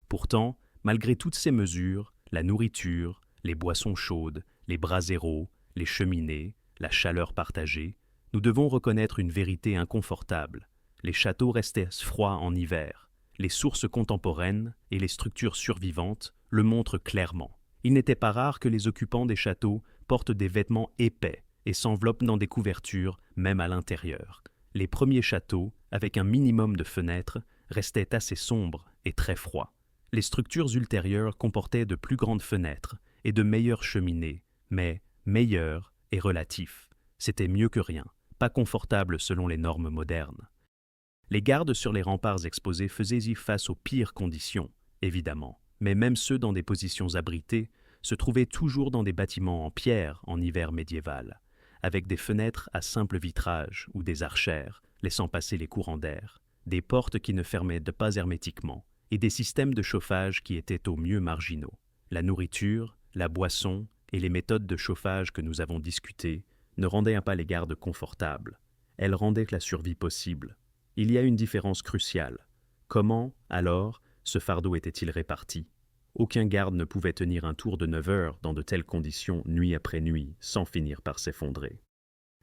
Pourtant, malgré toutes ces mesures, la nourriture, les boissons chaudes, les braseros, les cheminées, la chaleur partagée, nous devons reconnaître une vérité inconfortable. Les châteaux restaient froids en hiver. Les sources contemporaines et les structures survivantes le montrent clairement. Il n'était pas rare que les occupants des châteaux portent des vêtements épais et s'enveloppent dans des couvertures, même à l'intérieur. Les premiers châteaux, avec un minimum de fenêtres, restaient assez sombres et très froids. Les structures ultérieures comportaient de plus grandes fenêtres et de meilleures cheminées, mais meilleur et relatif. C'était mieux que rien, pas confortable selon les normes modernes. Les gardes sur les remparts exposés faisaient-y face aux pires conditions, évidemment, mais même ceux dans des positions abritées se trouvaient toujours dans des bâtiments en pierre en hiver médiéval, avec des fenêtres à simple vitrage ou des archères, laissant passer les courants d'air, des portes qui ne fermaient pas hermétiquement, et des systèmes de chauffage qui étaient au mieux marginaux. La nourriture, la boisson et les méthodes de chauffage que nous avons discutées ne rendaient pas les gardes confortables. Elles rendaient la survie possible. Il y a une différence cruciale. Comment, alors, ce fardeau était-il réparti? Aucun garde ne pouvait tenir un tour de 9 heures dans de telles conditions nuit après nuit, sans finir par s'effondrer.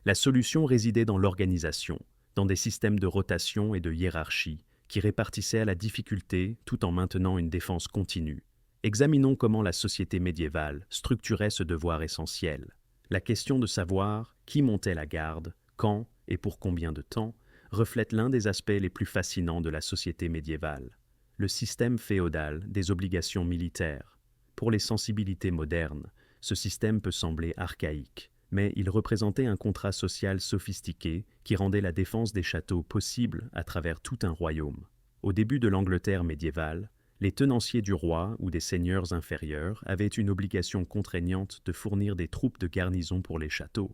La solution résidait dans l'organisation, dans des systèmes de rotation et de hiérarchie qui répartissaient à la difficulté tout en maintenant une défense continue. Examinons comment la société médiévale structurait ce devoir essentiel. La question de savoir qui montait la garde, quand et pour combien de temps, reflète l'un des aspects les plus fascinants de la société médiévale, le système féodal des obligations militaires. Pour les sensibilités modernes, ce système peut sembler archaïque, mais il représentait un contrat social sophistiqué qui rendait la défense des châteaux possible à travers tout un royaume. Au début de l'Angleterre médiévale, les tenanciers du roi ou des seigneurs inférieurs avaient une obligation contraignante de fournir des troupes de garnison pour les châteaux.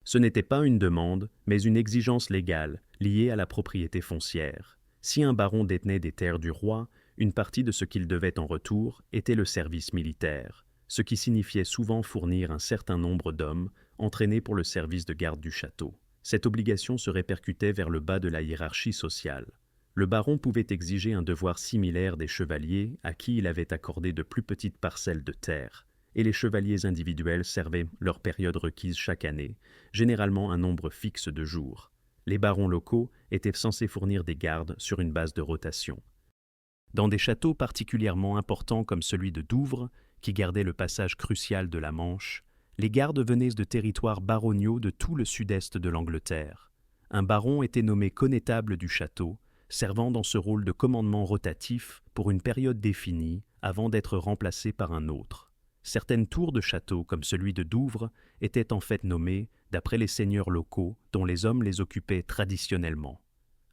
Ce n'était pas une demande, mais une exigence légale liée à la propriété foncière. Si un baron détenait des terres du roi, une partie de ce qu'il devait en retour était le service militaire, ce qui signifiait souvent fournir un certain nombre d'hommes entraînés pour le service de garde du château. Cette obligation se répercutait vers le bas de la hiérarchie sociale. Le baron pouvait exiger un devoir similaire des chevaliers à qui il avait accordé de plus petites parcelles de terre, et les chevaliers individuels servaient leur période requise chaque année, généralement un nombre fixe de jours. Les barons locaux étaient censés fournir des gardes sur une base de rotation. Dans des châteaux particulièrement importants comme celui de Douvres, qui gardait le passage crucial de la Manche, les gardes venaient de territoires baroniaux de tout le sud-est de l'Angleterre. Un baron était nommé connétable du château, servant dans ce rôle de commandement rotatif pour une période définie avant d'être remplacé par un autre. Certaines tours de château, comme celui de Douvres, étaient en fait nommées d'après les seigneurs locaux dont les hommes les occupaient traditionnellement.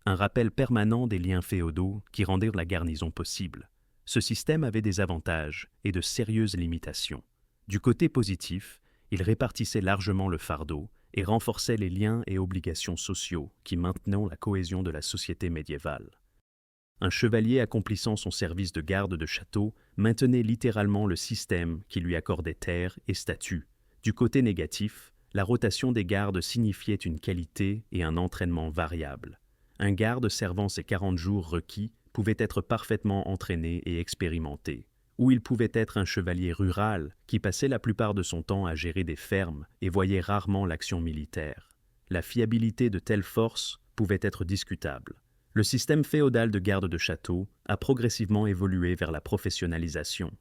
Un rappel permanent des liens féodaux qui rendirent la garnison possible. Ce système avait des avantages et de sérieuses limitations. Du côté positif, il répartissait largement le fardeau et renforçait les liens et obligations sociaux qui maintenaient la cohésion de la société médiévale. Un chevalier accomplissant son service de garde de château maintenait littéralement le système qui lui accordait terre et statut. Du côté négatif, la rotation des gardes signifiait une qualité et un entraînement variables. Un garde servant ses 40 jours requis pouvait être parfaitement entraîné et expérimenté, ou il pouvait être un chevalier rural qui passait la plupart de son temps à gérer des fermes et voyait rarement l'action militaire. La fiabilité de telles forces pouvait être discutable. Le système féodal de garde de château a progressivement évolué vers la professionnalisation.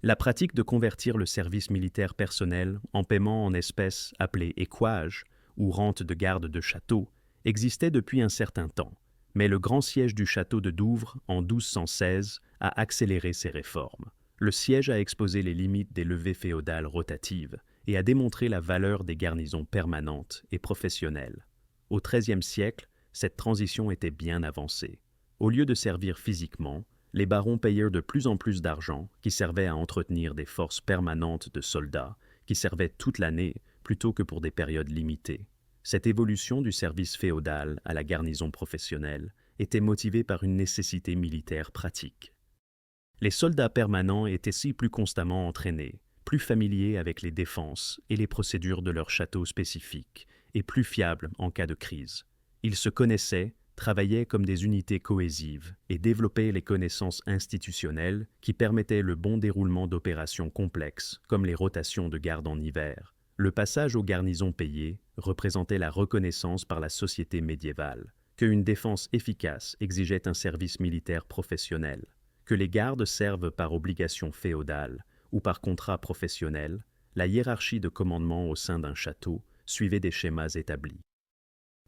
La pratique de convertir le service militaire personnel en paiement en espèces appelé équage ou rente de garde de château existait depuis un certain temps, mais le grand siège du château de Douvres en 1216 a accéléré ces réformes. Le siège a exposé les limites des levées féodales rotatives et a démontré la valeur des garnisons permanentes et professionnelles. Au XIIIe siècle, cette transition était bien avancée. Au lieu de servir physiquement, les barons payèrent de plus en plus d'argent qui servait à entretenir des forces permanentes de soldats qui servaient toute l'année plutôt que pour des périodes limitées. Cette évolution du service féodal à la garnison professionnelle était motivée par une nécessité militaire pratique. Les soldats permanents étaient si plus constamment entraînés, plus familiers avec les défenses et les procédures de leur château spécifique, et plus fiables en cas de crise. Ils se connaissaient, travaillaient comme des unités cohésives et développaient les connaissances institutionnelles qui permettaient le bon déroulement d'opérations complexes comme les rotations de garde en hiver. Le passage aux garnisons payées représentait la reconnaissance par la société médiévale qu'une défense efficace exigeait un service militaire professionnel, que les gardes servent par obligation féodale ou par contrat professionnel. La hiérarchie de commandement au sein d'un château suivait des schémas établis.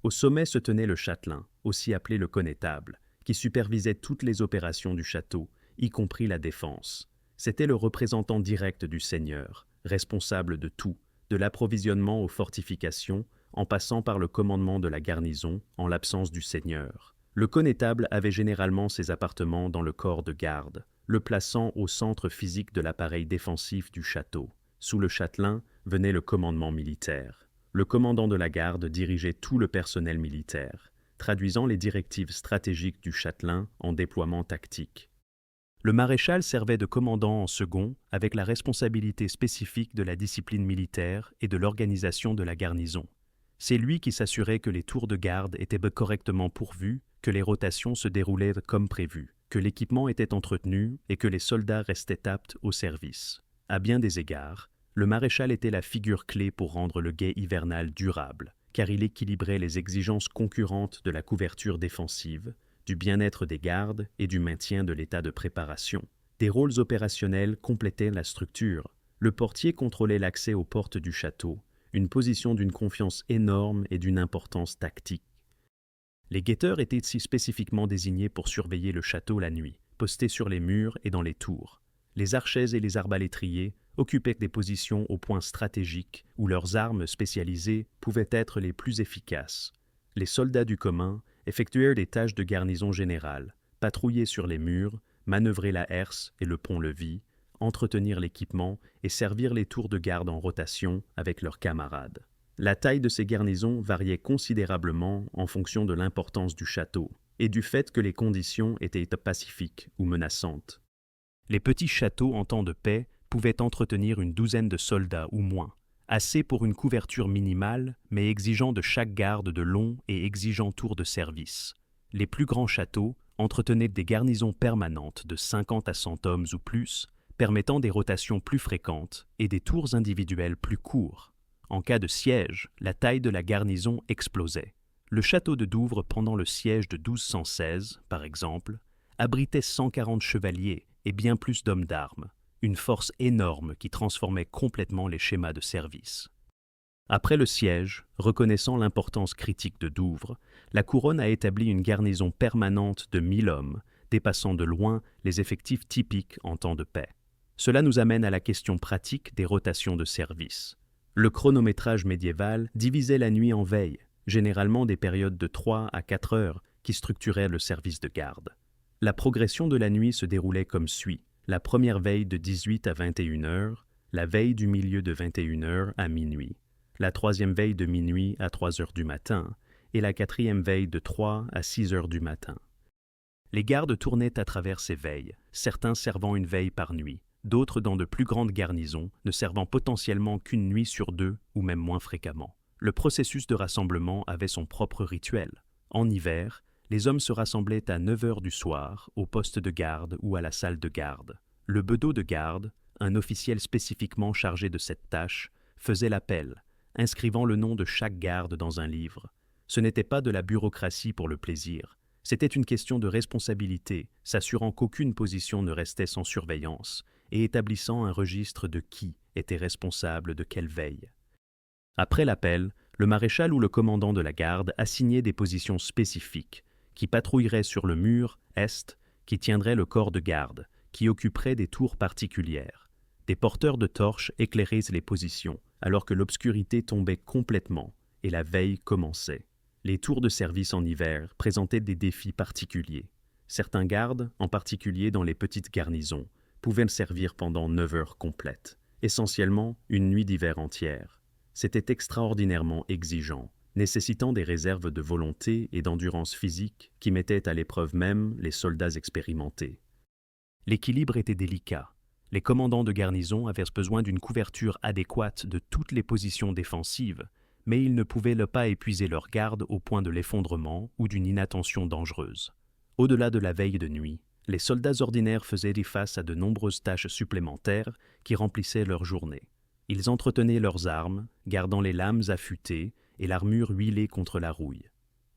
Au sommet se tenait le châtelain, aussi appelé le connétable, qui supervisait toutes les opérations du château, y compris la défense. C'était le représentant direct du seigneur, responsable de tout, de l'approvisionnement aux fortifications, en passant par le commandement de la garnison en l'absence du seigneur. Le connétable avait généralement ses appartements dans le corps de garde, le plaçant au centre physique de l'appareil défensif du château. Sous le châtelain venait le commandement militaire. Le commandant de la garde dirigeait tout le personnel militaire, traduisant les directives stratégiques du châtelain en déploiement tactique. Le maréchal servait de commandant en second avec la responsabilité spécifique de la discipline militaire et de l'organisation de la garnison. C'est lui qui s'assurait que les tours de garde étaient correctement pourvus, que les rotations se déroulaient comme prévu, que l'équipement était entretenu et que les soldats restaient aptes au service. À bien des égards, le maréchal était la figure clé pour rendre le guet hivernal durable, car il équilibrait les exigences concurrentes de la couverture défensive, du bien-être des gardes et du maintien de l'état de préparation. Des rôles opérationnels complétaient la structure. Le portier contrôlait l'accès aux portes du château, une position d'une confiance énorme et d'une importance tactique. Les guetteurs étaient si spécifiquement désignés pour surveiller le château la nuit, postés sur les murs et dans les tours. Les archers et les arbalétriers occupaient des positions au point stratégique où leurs armes spécialisées pouvaient être les plus efficaces. Les soldats du commun effectuèrent des tâches de garnison générale, patrouiller sur les murs, manœuvrer la herse et le pont-levis, entretenir l'équipement et servir les tours de garde en rotation avec leurs camarades. La taille de ces garnisons variait considérablement en fonction de l'importance du château et du fait que les conditions étaient pacifiques ou menaçantes. Les petits châteaux en temps de paix pouvaient entretenir une douzaine de soldats ou moins, assez pour une couverture minimale, mais exigeant de chaque garde de longs et exigeants tours de service. Les plus grands châteaux entretenaient des garnisons permanentes de 50 à 100 hommes ou plus, permettant des rotations plus fréquentes et des tours individuels plus courts. En cas de siège, la taille de la garnison explosait. Le château de Douvres pendant le siège de 1216, par exemple, abritait 140 chevaliers et bien plus d'hommes d'armes, une force énorme qui transformait complètement les schémas de service. Après le siège, reconnaissant l'importance critique de Douvres, la couronne a établi une garnison permanente de 1000 hommes, dépassant de loin les effectifs typiques en temps de paix. Cela nous amène à la question pratique des rotations de service. Le chronométrage médiéval divisait la nuit en veilles, généralement des périodes de 3 à 4 heures qui structuraient le service de garde. La progression de la nuit se déroulait comme suit. La première veille de 18 à 21 heures, la veille du milieu de 21 heures à minuit, la troisième veille de minuit à 3 heures du matin et la quatrième veille de 3 à 6 heures du matin. Les gardes tournaient à travers ces veilles, certains servant une veille par nuit, d'autres dans de plus grandes garnisons, ne servant potentiellement qu'une nuit sur 2 ou même moins fréquemment. Le processus de rassemblement avait son propre rituel. En hiver, les hommes se rassemblaient à 9 heures du soir, au poste de garde ou à la salle de garde. Le bedeau de garde, un officiel spécifiquement chargé de cette tâche, faisait l'appel, inscrivant le nom de chaque garde dans un livre. Ce n'était pas de la bureaucratie pour le plaisir. C'était une question de responsabilité, s'assurant qu'aucune position ne restait sans surveillance et établissant un registre de qui était responsable de quelle veille. Après l'appel, le maréchal ou le commandant de la garde assignait des positions spécifiques, qui patrouilleraient sur le mur est, qui tiendrait le corps de garde, qui occuperait des tours particulières. Des porteurs de torches éclairaient les positions, alors que l'obscurité tombait complètement et la veille commençait. Les tours de service en hiver présentaient des défis particuliers. Certains gardes, en particulier dans les petites garnisons, pouvaient servir pendant 9 heures complètes, essentiellement une nuit d'hiver entière. C'était extraordinairement exigeant, nécessitant des réserves de volonté et d'endurance physique qui mettaient à l'épreuve même les soldats expérimentés. L'équilibre était délicat. Les commandants de garnison avaient besoin d'une couverture adéquate de toutes les positions défensives, mais ils ne pouvaient pas épuiser leur garde au point de l'effondrement ou d'une inattention dangereuse. Au-delà de la veille de nuit, les soldats ordinaires faisaient face à de nombreuses tâches supplémentaires qui remplissaient leur journée. Ils entretenaient leurs armes, gardant les lames affûtées et l'armure huilée contre la rouille.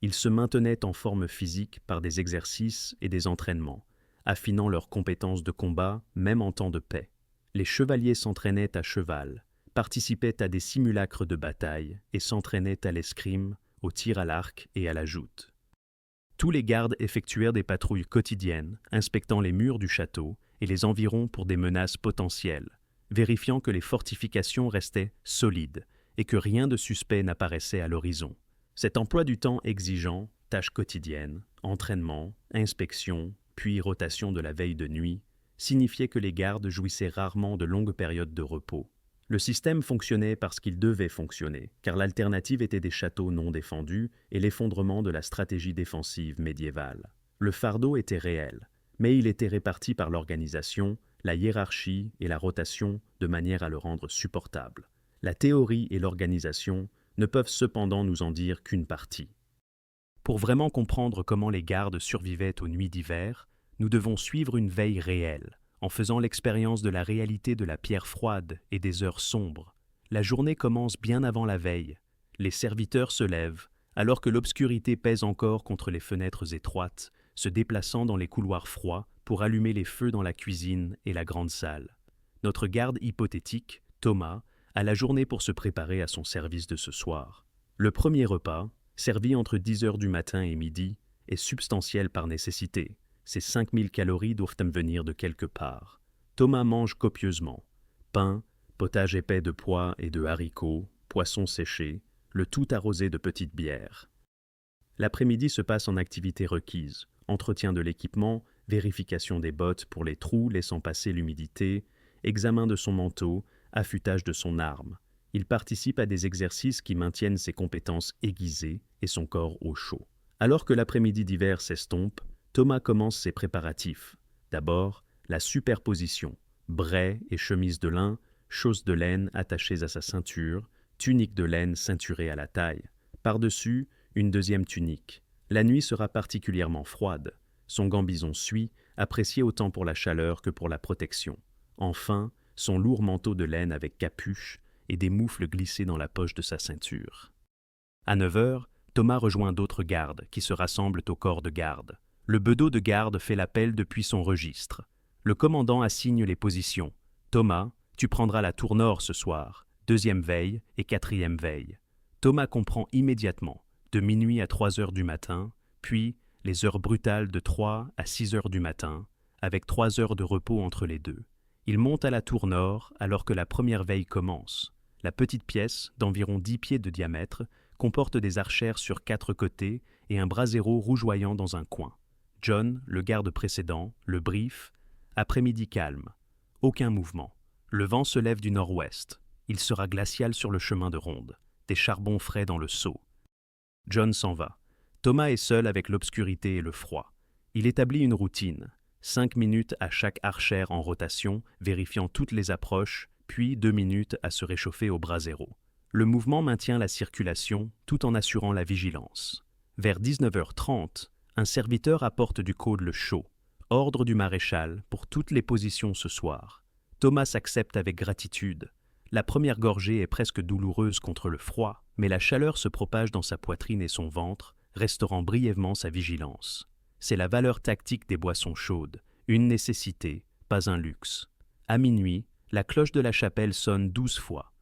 Ils se maintenaient en forme physique par des exercices et des entraînements, affinant leurs compétences de combat même en temps de paix. Les chevaliers s'entraînaient à cheval, participaient à des simulacres de bataille et s'entraînaient à l'escrime, au tir à l'arc et à la joute. Tous les gardes effectuèrent des patrouilles quotidiennes, inspectant les murs du château et les environs pour des menaces potentielles, vérifiant que les fortifications restaient solides et que rien de suspect n'apparaissait à l'horizon. Cet emploi du temps exigeant, tâches quotidiennes, entraînement, inspection, puis rotation de la veille de nuit, signifiait que les gardes jouissaient rarement de longues périodes de repos. Le système fonctionnait parce qu'il devait fonctionner, car l'alternative était des châteaux non défendus et l'effondrement de la stratégie défensive médiévale. Le fardeau était réel, mais il était réparti par l'organisation, la hiérarchie et la rotation de manière à le rendre supportable. La théorie et l'organisation ne peuvent cependant nous en dire qu'une partie. Pour vraiment comprendre comment les gardes survivaient aux nuits d'hiver, nous devons suivre une veille réelle, en faisant l'expérience de la réalité de la pierre froide et des heures sombres. La journée commence bien avant la veille. Les serviteurs se lèvent, alors que l'obscurité pèse encore contre les fenêtres étroites, se déplaçant dans les couloirs froids pour allumer les feux dans la cuisine et la grande salle. Notre garde hypothétique, Thomas, a la journée pour se préparer à son service de ce soir. Le premier repas, servi entre 10 heures du matin et midi, est substantiel par nécessité. Ces 5000 calories doivent venir de quelque part. Thomas mange copieusement. Pain, potage épais de pois et de haricots, poissons séchés, le tout arrosé de petites bières. L'après-midi se passe en activités requises, entretien de l'équipement, vérification des bottes pour les trous laissant passer l'humidité, examen de son manteau, affûtage de son arme. Il participe à des exercices qui maintiennent ses compétences aiguisées et son corps au chaud. Alors que l'après-midi d'hiver s'estompe, Thomas commence ses préparatifs. D'abord, la superposition, brais et chemise de lin, chausses de laine attachées à sa ceinture, tunique de laine ceinturée à la taille. Par-dessus, une deuxième tunique. La nuit sera particulièrement froide. Son gambison suit, apprécié autant pour la chaleur que pour la protection. Enfin, son lourd manteau de laine avec capuche et des moufles glissés dans la poche de sa ceinture. À 9 heures, Thomas rejoint d'autres gardes qui se rassemblent au corps de garde. Le bedeau de garde fait l'appel depuis son registre. Le commandant assigne les positions. Thomas, tu prendras la tour nord ce soir, 2e veille et 4e veille. Thomas comprend immédiatement, de minuit à 3 heures du matin, puis les heures brutales de 3 à 6 heures du matin, avec 3 heures de repos entre les deux. Il monte à la tour nord alors que la première veille commence. La petite pièce, d'environ 10 pieds de diamètre, comporte des archères sur 4 côtés et un brasero rougeoyant dans un coin. John, le garde précédent, le brief. Après-midi calme. Aucun mouvement. Le vent se lève du nord-ouest. Il sera glacial sur le chemin de ronde. Des charbons frais dans le seau. John s'en va. Thomas est seul avec l'obscurité et le froid. Il établit une routine. 5 minutes à chaque archère en rotation, vérifiant toutes les approches, puis 2 minutes à se réchauffer au brasero. Le mouvement maintient la circulation tout en assurant la vigilance. Vers 19h30, un serviteur apporte du caudle chaud. Ordre du maréchal pour toutes les positions ce soir. Thomas accepte avec gratitude. La première gorgée est presque douloureuse contre le froid, mais la chaleur se propage dans sa poitrine et son ventre, restaurant brièvement sa vigilance. C'est la valeur tactique des boissons chaudes, une nécessité, pas un luxe. À minuit, la cloche de la chapelle sonne 12 fois.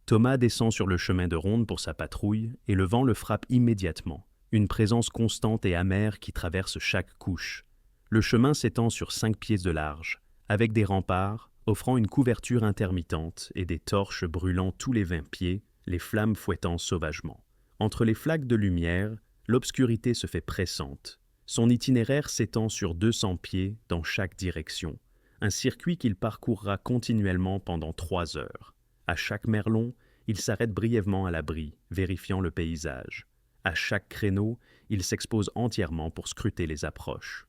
Thomas descend sur le chemin de ronde pour sa patrouille et le vent le frappe immédiatement, une présence constante et amère qui traverse chaque couche. Le chemin s'étend sur 5 pieds de large, avec des remparts offrant une couverture intermittente et des torches brûlant tous les 20 pieds, les flammes fouettant sauvagement. Entre les flaques de lumière, l'obscurité se fait pressante. Son itinéraire s'étend sur 200 pieds dans chaque direction, un circuit qu'il parcourra continuellement pendant 3 heures. À chaque merlon, il s'arrête brièvement à l'abri, vérifiant le paysage. À chaque créneau, il s'expose entièrement pour scruter les approches.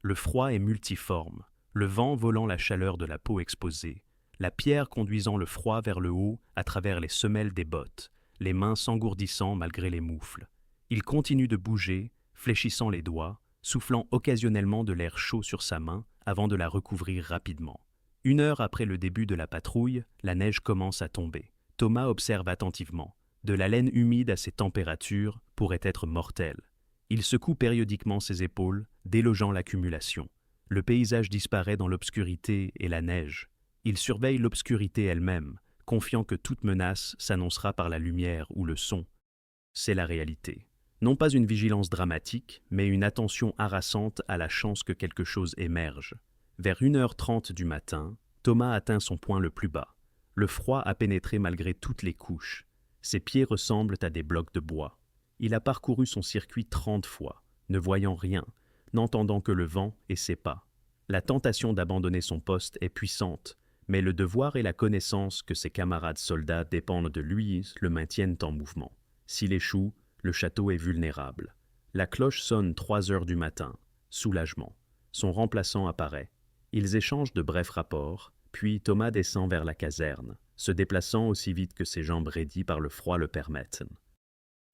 Le froid est multiforme, le vent volant la chaleur de la peau exposée, la pierre conduisant le froid vers le haut à travers les semelles des bottes, les mains s'engourdissant malgré les moufles. Il continue de bouger, fléchissant les doigts, soufflant occasionnellement de l'air chaud sur sa main avant de la recouvrir rapidement. 1 heure après le début de la patrouille, la neige commence à tomber. Thomas observe attentivement. De la laine humide à ces températures pourrait être mortelle. Il secoue périodiquement ses épaules, délogeant l'accumulation. Le paysage disparaît dans l'obscurité et la neige. Il surveille l'obscurité elle-même, confiant que toute menace s'annoncera par la lumière ou le son. C'est la réalité. Non pas une vigilance dramatique, mais une attention harassante à la chance que quelque chose émerge. Vers 1h30 du matin, Thomas atteint son point le plus bas. Le froid a pénétré malgré toutes les couches. Ses pieds ressemblent à des blocs de bois. Il a parcouru son circuit 30 fois, ne voyant rien, n'entendant que le vent et ses pas. La tentation d'abandonner son poste est puissante, mais le devoir et la connaissance que ses camarades soldats dépendent de lui le maintiennent en mouvement. S'il échoue, le château est vulnérable. La cloche sonne 3 heures du matin. Soulagement. Son remplaçant apparaît. Ils échangent de brefs rapports, puis Thomas descend vers la caserne, se déplaçant aussi vite que ses jambes raidies par le froid le permettent.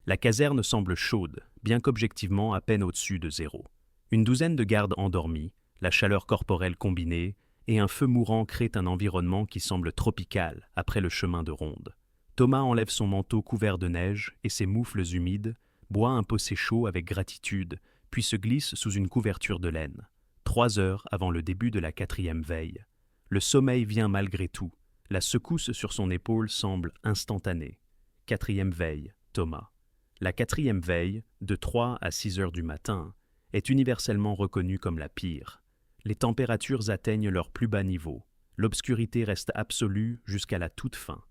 La caserne semble chaude, bien qu'objectivement à peine au-dessus de 0. Une douzaine de gardes endormis, la chaleur corporelle combinée, et un feu mourant créent un environnement qui semble tropical après le chemin de ronde. Thomas enlève son manteau couvert de neige et ses moufles humides, boit un pocé chaud avec gratitude, puis se glisse sous une couverture de laine. 3 heures avant le début de la 4e veille. Le sommeil vient malgré tout. La secousse sur son épaule semble instantanée. 4e veille, Thomas. La 4e veille, de 3 à 6 heures du matin, est universellement reconnue comme la pire. Les températures atteignent leur plus bas niveau. L'obscurité reste absolue jusqu'à la toute fin.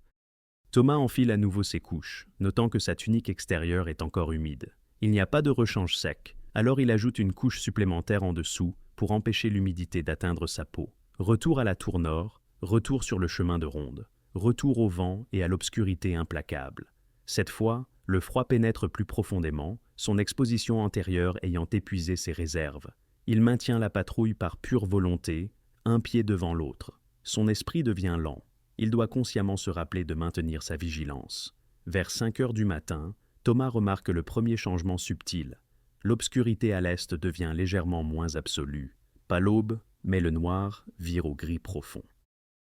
Thomas enfile à nouveau ses couches, notant que sa tunique extérieure est encore humide. Il n'y a pas de rechange sec, alors il ajoute une couche supplémentaire en dessous pour empêcher l'humidité d'atteindre sa peau. Retour à la tour nord, retour sur le chemin de ronde, retour au vent et à l'obscurité implacable. Cette fois, le froid pénètre plus profondément, son exposition antérieure ayant épuisé ses réserves. Il maintient la patrouille par pure volonté, un pied devant l'autre. Son esprit devient lent. Il doit consciemment se rappeler de maintenir sa vigilance. Vers 5 heures du matin, Thomas remarque le premier changement subtil. L'obscurité à l'est devient légèrement moins absolue. Pas l'aube, mais le noir vire au gris profond.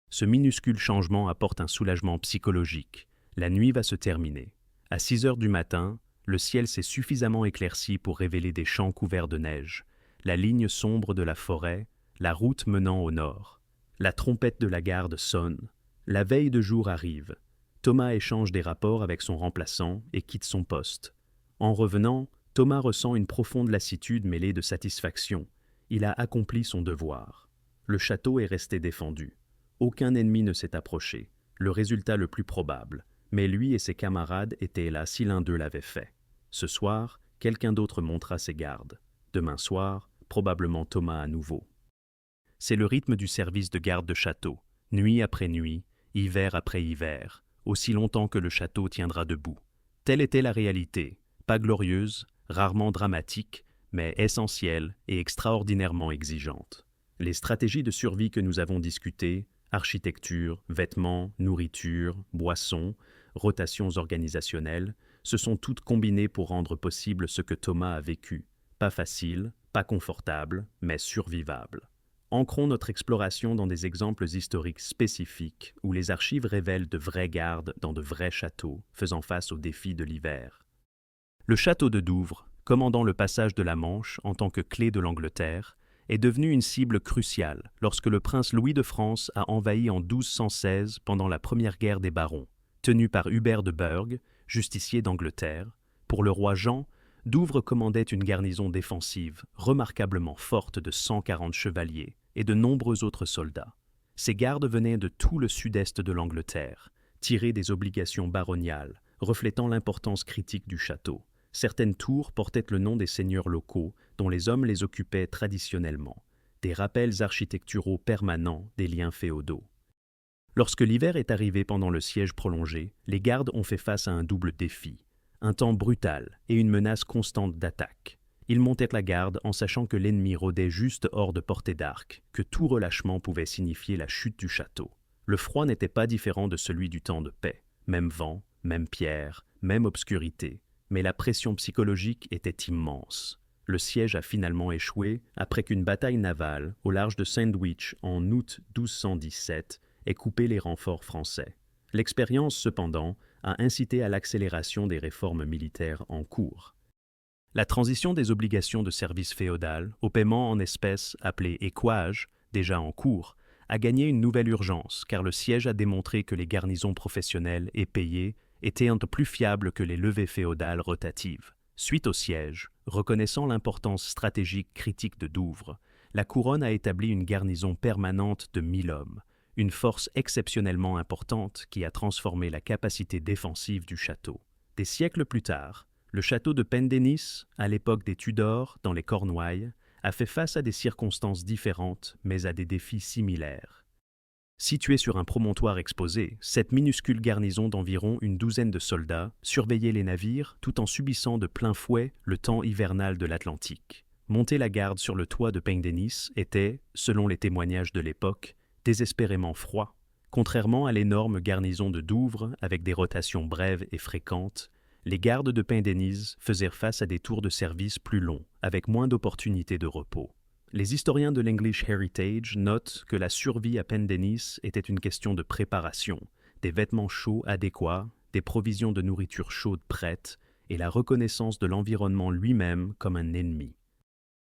Ce minuscule changement apporte un soulagement psychologique. La nuit va se terminer. À 6 heures du matin, le ciel s'est suffisamment éclairci pour révéler des champs couverts de neige, la ligne sombre de la forêt, la route menant au nord. La trompette de la garde sonne. La veille de jour arrive. Thomas échange des rapports avec son remplaçant et quitte son poste. En revenant, Thomas ressent une profonde lassitude mêlée de satisfaction. Il a accompli son devoir. Le château est resté défendu. Aucun ennemi ne s'est approché, le résultat le plus probable. Mais lui et ses camarades étaient là si l'un d'eux l'avait fait. Ce soir, quelqu'un d'autre montera ses gardes. Demain soir, probablement Thomas à nouveau. C'est le rythme du service de garde de château, nuit après nuit, hiver après hiver, aussi longtemps que le château tiendra debout. Telle était la réalité, pas glorieuse, rarement dramatique, mais essentielle et extraordinairement exigeante. Les stratégies de survie que nous avons discutées, architecture, vêtements, nourriture, boissons, rotations organisationnelles, se sont toutes combinées pour rendre possible ce que Thomas a vécu. Pas facile, pas confortable, mais survivable. Ancrons notre exploration dans des exemples historiques spécifiques où les archives révèlent de vrais gardes dans de vrais châteaux faisant face aux défis de l'hiver. Le château de Douvres, commandant le passage de la Manche en tant que clé de l'Angleterre, est devenue une cible cruciale lorsque le prince Louis de France a envahi en 1216 pendant la première guerre des barons. Tenu par Hubert de Burgh, justicier d'Angleterre, pour le roi Jean, Douvres commandait une garnison défensive remarquablement forte de 140 chevaliers et de nombreux autres soldats. Ces gardes venaient de tout le sud-est de l'Angleterre, tirés des obligations baroniales, reflétant l'importance critique du château. Certaines tours portaient le nom des seigneurs locaux, dont les hommes les occupaient traditionnellement, des rappels architecturaux permanents des liens féodaux. Lorsque l'hiver est arrivé pendant le siège prolongé, les gardes ont fait face à un double défi, un temps brutal et une menace constante d'attaque. Ils montèrent la garde en sachant que l'ennemi rôdait juste hors de portée d'arc, que tout relâchement pouvait signifier la chute du château. Le froid n'était pas différent de celui du temps de paix. Même vent, même pierre, même obscurité. Mais la pression psychologique était immense. Le siège a finalement échoué après qu'une bataille navale au large de Sandwich en août 1217 ait coupé les renforts français. L'expérience, cependant, a incité à l'accélération des réformes militaires en cours. La transition des obligations de service féodal au paiement en espèces appelé équage, déjà en cours, a gagné une nouvelle urgence car le siège a démontré que les garnisons professionnelles et payées étaient un peu plus fiables que les levées féodales rotatives. Suite au siège, reconnaissant l'importance stratégique critique de Douvres, la couronne a établi une garnison permanente de 1000 hommes, une force exceptionnellement importante qui a transformé la capacité défensive du château. Des siècles plus tard, le château de Pendennis, à l'époque des Tudors, dans les Cornouailles, a fait face à des circonstances différentes, mais à des défis similaires. Située sur un promontoire exposé, cette minuscule garnison d'environ une douzaine de soldats surveillait les navires tout en subissant de plein fouet le temps hivernal de l'Atlantique. Monter la garde sur le toit de Pendennis était, selon les témoignages de l'époque, désespérément froid. Contrairement à l'énorme garnison de Douvres, avec des rotations brèves et fréquentes, les gardes de Pendennis faisaient face à des tours de service plus longs, avec moins d'opportunités de repos. Les historiens de l'English Heritage notent que la survie à Pendennis était une question de préparation, des vêtements chauds adéquats, des provisions de nourriture chaude prêtes et la reconnaissance de l'environnement lui-même comme un ennemi.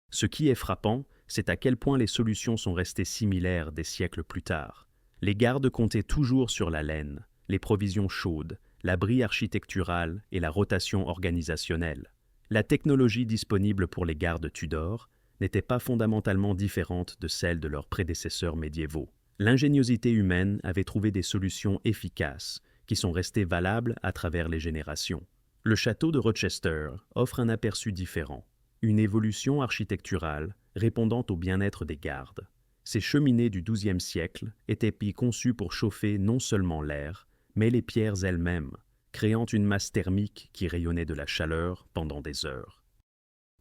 Ce qui est frappant, c'est à quel point les solutions sont restées similaires des siècles plus tard. Les gardes comptaient toujours sur la laine, les provisions chaudes, l'abri architectural et la rotation organisationnelle. La technologie disponible pour les gardes Tudors n'était pas fondamentalement différente de celle de leurs prédécesseurs médiévaux. L'ingéniosité humaine avait trouvé des solutions efficaces qui sont restées valables à travers les générations. Le château de Rochester offre un aperçu différent, une évolution architecturale répondant au bien-être des gardes. Ces cheminées du XIIe siècle étaient conçues pour chauffer non seulement l'air, mais les pierres elles-mêmes, créant une masse thermique qui rayonnait de la chaleur pendant des heures.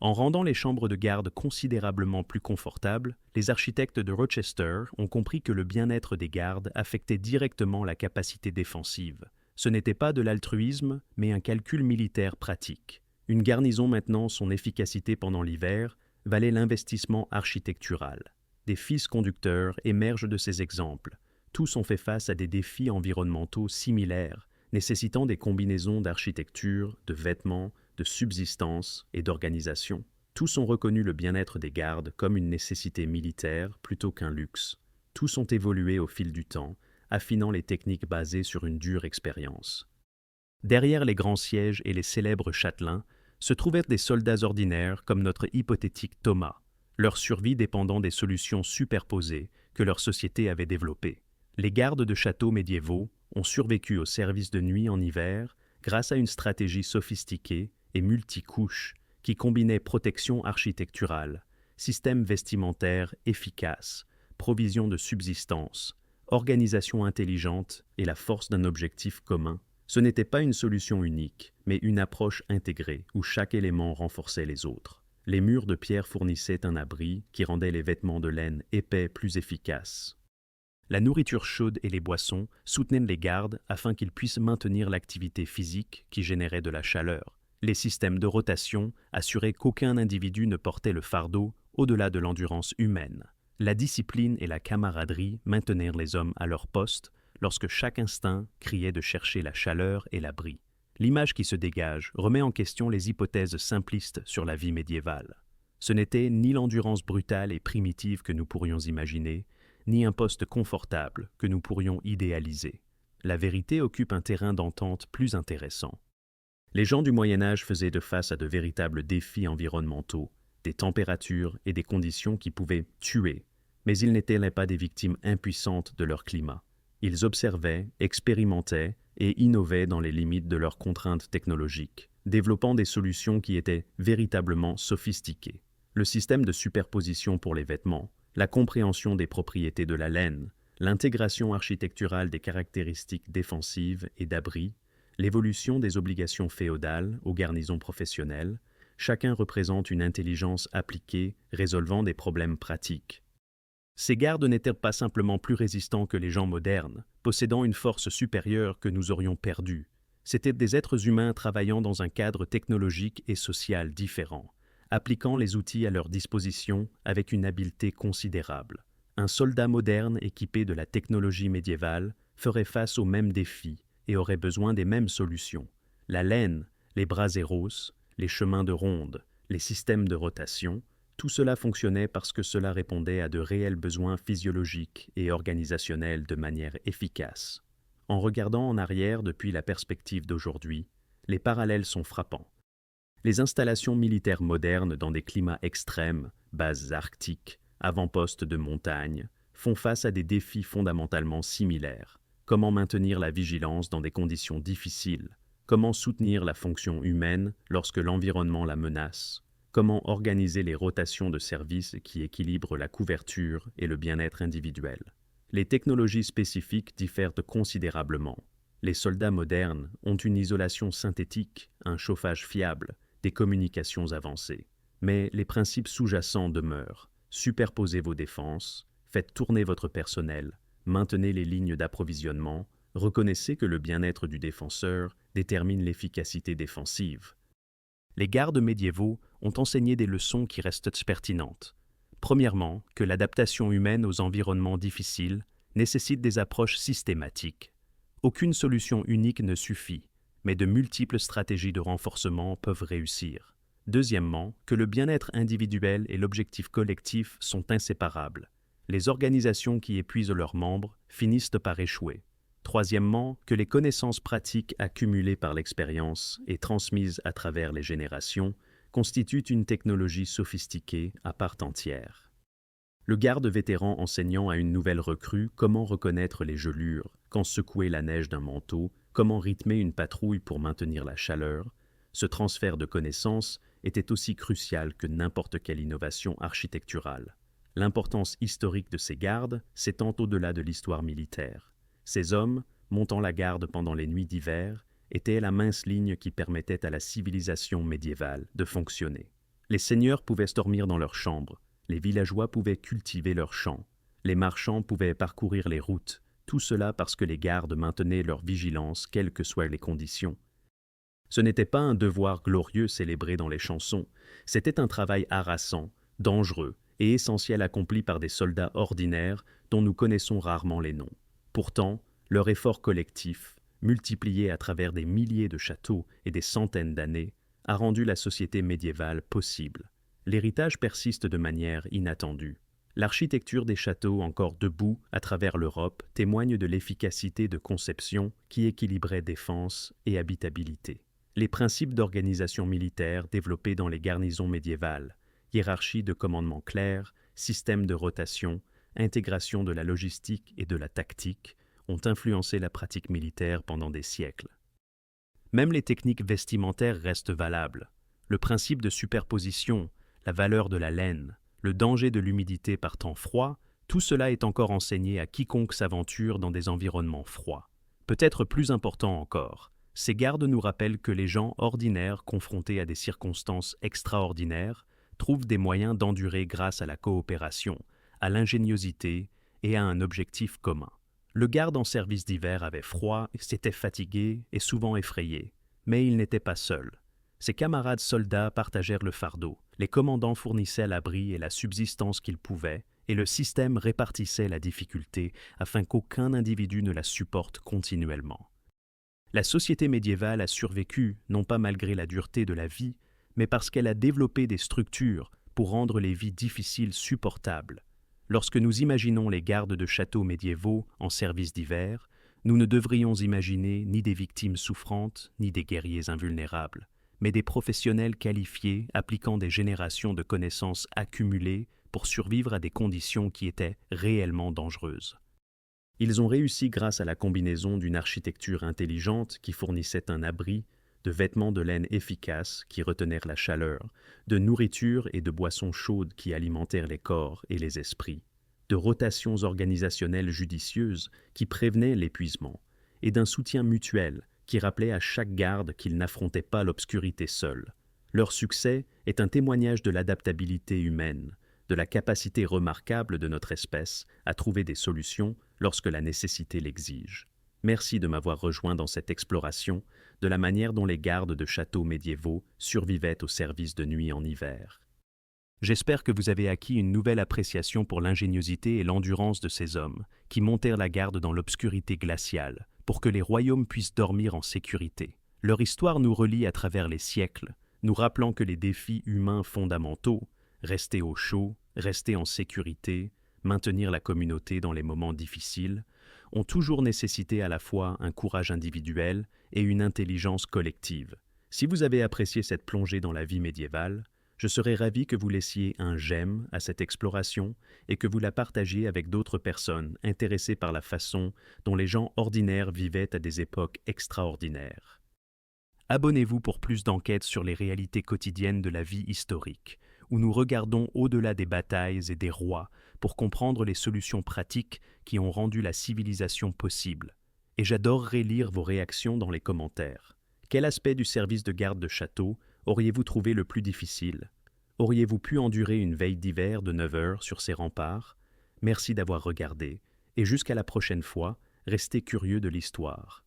En rendant les chambres de garde considérablement plus confortables, les architectes de Rochester ont compris que le bien-être des gardes affectait directement la capacité défensive. Ce n'était pas de l'altruisme, mais un calcul militaire pratique. Une garnison maintenant son efficacité pendant l'hiver valait l'investissement architectural. Des fils conducteurs émergent de ces exemples. Tous ont fait face à des défis environnementaux similaires, nécessitant des combinaisons d'architecture, de vêtements, de subsistance et d'organisation. Tous ont reconnu le bien-être des gardes comme une nécessité militaire plutôt qu'un luxe. Tous ont évolué au fil du temps, affinant les techniques basées sur une dure expérience. Derrière les grands sièges et les célèbres châtelains se trouvaient des soldats ordinaires comme notre hypothétique Thomas, leur survie dépendant des solutions superposées que leur société avait développées. Les gardes de châteaux médiévaux ont survécu au service de nuit en hiver grâce à une stratégie sophistiquée et multicouche qui combinait protection architecturale, système vestimentaire efficace, provision de subsistance, organisation intelligente et la force d'un objectif commun. Ce n'était pas une solution unique, mais une approche intégrée où chaque élément renforçait les autres. Les murs de pierre fournissaient un abri qui rendait les vêtements de laine épais plus efficaces. La nourriture chaude et les boissons soutenaient les gardes afin qu'ils puissent maintenir l'activité physique qui générait de la chaleur. Les systèmes de rotation assuraient qu'aucun individu ne portait le fardeau au-delà de l'endurance humaine. La discipline et la camaraderie maintenirent les hommes à leur poste lorsque chaque instinct criait de chercher la chaleur et l'abri. L'image qui se dégage remet en question les hypothèses simplistes sur la vie médiévale. Ce n'était ni l'endurance brutale et primitive que nous pourrions imaginer, ni un poste confortable que nous pourrions idéaliser. La vérité occupe un terrain d'entente plus intéressant. Les gens du Moyen Âge faisaient face à de véritables défis environnementaux, des températures et des conditions qui pouvaient tuer, mais ils n'étaient pas des victimes impuissantes de leur climat. Ils observaient, expérimentaient et innovaient dans les limites de leurs contraintes technologiques, développant des solutions qui étaient véritablement sophistiquées. Le système de superposition pour les vêtements, la compréhension des propriétés de la laine, l'intégration architecturale des caractéristiques défensives et d'abri, l'évolution des obligations féodales aux garnisons professionnelles, chacun représente une intelligence appliquée résolvant des problèmes pratiques. Ces gardes n'étaient pas simplement plus résistants que les gens modernes, possédant une force supérieure que nous aurions perdue. C'étaient des êtres humains travaillant dans un cadre technologique et social différent, appliquant les outils à leur disposition avec une habileté considérable. Un soldat moderne équipé de la technologie médiévale ferait face aux mêmes défis et aurait besoin des mêmes solutions. La laine, les braséros, les chemins de ronde, les systèmes de rotation, tout cela fonctionnait parce que cela répondait à de réels besoins physiologiques et organisationnels de manière efficace. En regardant en arrière depuis la perspective d'aujourd'hui, les parallèles sont frappants. Les installations militaires modernes dans des climats extrêmes, bases arctiques, avant-postes de montagne, font face à des défis fondamentalement similaires. Comment maintenir la vigilance dans des conditions difficiles? Comment soutenir la fonction humaine lorsque l'environnement la menace? Comment organiser les rotations de services qui équilibrent la couverture et le bien-être individuel? Les technologies spécifiques diffèrent considérablement. Les soldats modernes ont une isolation synthétique, un chauffage fiable, des communications avancées. Mais les principes sous-jacents demeurent. Superposez vos défenses, faites tourner votre personnel, maintenez les lignes d'approvisionnement, reconnaissez que le bien-être du défenseur détermine l'efficacité défensive. Les gardes médiévaux ont enseigné des leçons qui restent pertinentes. Premièrement, que l'adaptation humaine aux environnements difficiles nécessite des approches systématiques. Aucune solution unique ne suffit, mais de multiples stratégies de renforcement peuvent réussir. Deuxièmement, que le bien-être individuel et l'objectif collectif sont inséparables. Les organisations qui épuisent leurs membres finissent par échouer. Troisièmement, que les connaissances pratiques accumulées par l'expérience et transmises à travers les générations constituent une technologie sophistiquée à part entière. Le garde vétéran enseignant à une nouvelle recrue comment reconnaître les gelures, quand secouer la neige d'un manteau, comment rythmer une patrouille pour maintenir la chaleur, ce transfert de connaissances était aussi crucial que n'importe quelle innovation architecturale. L'importance historique de ces gardes s'étend au-delà de l'histoire militaire. Ces hommes, montant la garde pendant les nuits d'hiver, étaient la mince ligne qui permettait à la civilisation médiévale de fonctionner. Les seigneurs pouvaient dormir dans leurs chambres, les villageois pouvaient cultiver leurs champs, les marchands pouvaient parcourir les routes, tout cela parce que les gardes maintenaient leur vigilance quelles que soient les conditions. Ce n'était pas un devoir glorieux célébré dans les chansons, c'était un travail harassant, dangereux et essentiel accompli par des soldats ordinaires dont nous connaissons rarement les noms. Pourtant, leur effort collectif, multiplié à travers des milliers de châteaux et des centaines d'années, a rendu la société médiévale possible. L'héritage persiste de manière inattendue. L'architecture des châteaux encore debout à travers l'Europe témoigne de l'efficacité de conception qui équilibrait défense et habitabilité. Les principes d'organisation militaire développés dans les garnisons médiévales, hiérarchie de commandement claire, système de rotation, intégration de la logistique et de la tactique, ont influencé la pratique militaire pendant des siècles. Même les techniques vestimentaires restent valables. Le principe de superposition, la valeur de la laine, le danger de l'humidité par temps froid, tout cela est encore enseigné à quiconque s'aventure dans des environnements froids. Peut-être plus important encore, ces gardes nous rappellent que les gens ordinaires confrontés à des circonstances extraordinaires trouvent des moyens d'endurer grâce à la coopération, à l'ingéniosité et à un objectif commun. Le garde en service d'hiver avait froid, s'était fatigué et souvent effrayé, mais il n'était pas seul. Ses camarades soldats partagèrent le fardeau, les commandants fournissaient l'abri et la subsistance qu'ils pouvaient, et le système répartissait la difficulté afin qu'aucun individu ne la supporte continuellement. La société médiévale a survécu, non pas malgré la dureté de la vie, mais parce qu'elle a développé des structures pour rendre les vies difficiles supportables. Lorsque nous imaginons les gardes de châteaux médiévaux en service d'hiver, nous ne devrions imaginer ni des victimes souffrantes, ni des guerriers invulnérables, mais des professionnels qualifiés appliquant des générations de connaissances accumulées pour survivre à des conditions qui étaient réellement dangereuses. Ils ont réussi grâce à la combinaison d'une architecture intelligente qui fournissait un abri, de vêtements de laine efficaces qui retenèrent la chaleur, de nourriture et de boissons chaudes qui alimentèrent les corps et les esprits, de rotations organisationnelles judicieuses qui prévenaient l'épuisement, et d'un soutien mutuel qui rappelait à chaque garde qu'il n'affrontait pas l'obscurité seul. Leur succès est un témoignage de l'adaptabilité humaine, de la capacité remarquable de notre espèce à trouver des solutions lorsque la nécessité l'exige. Merci de m'avoir rejoint dans cette exploration de la manière dont les gardes de châteaux médiévaux survivaient au service de nuit en hiver. J'espère que vous avez acquis une nouvelle appréciation pour l'ingéniosité et l'endurance de ces hommes qui montèrent la garde dans l'obscurité glaciale pour que les royaumes puissent dormir en sécurité. Leur histoire nous relie à travers les siècles, nous rappelant que les défis humains fondamentaux, rester au chaud, rester en sécurité, maintenir la communauté dans les moments difficiles, ont toujours nécessité à la fois un courage individuel et une intelligence collective. Si vous avez apprécié cette plongée dans la vie médiévale, je serais ravi que vous laissiez un j'aime à cette exploration et que vous la partagiez avec d'autres personnes intéressées par la façon dont les gens ordinaires vivaient à des époques extraordinaires. Abonnez-vous pour plus d'enquêtes sur les réalités quotidiennes de la vie historique, où nous regardons au-delà des batailles et des rois pour comprendre les solutions pratiques qui ont rendu la civilisation possible. Et j'adorerais lire vos réactions dans les commentaires. Quel aspect du service de garde de château auriez-vous trouvé le plus difficile? Auriez-vous pu endurer une veille d'hiver de 9 heures sur ces remparts? Merci d'avoir regardé, et jusqu'à la prochaine fois, restez curieux de l'histoire.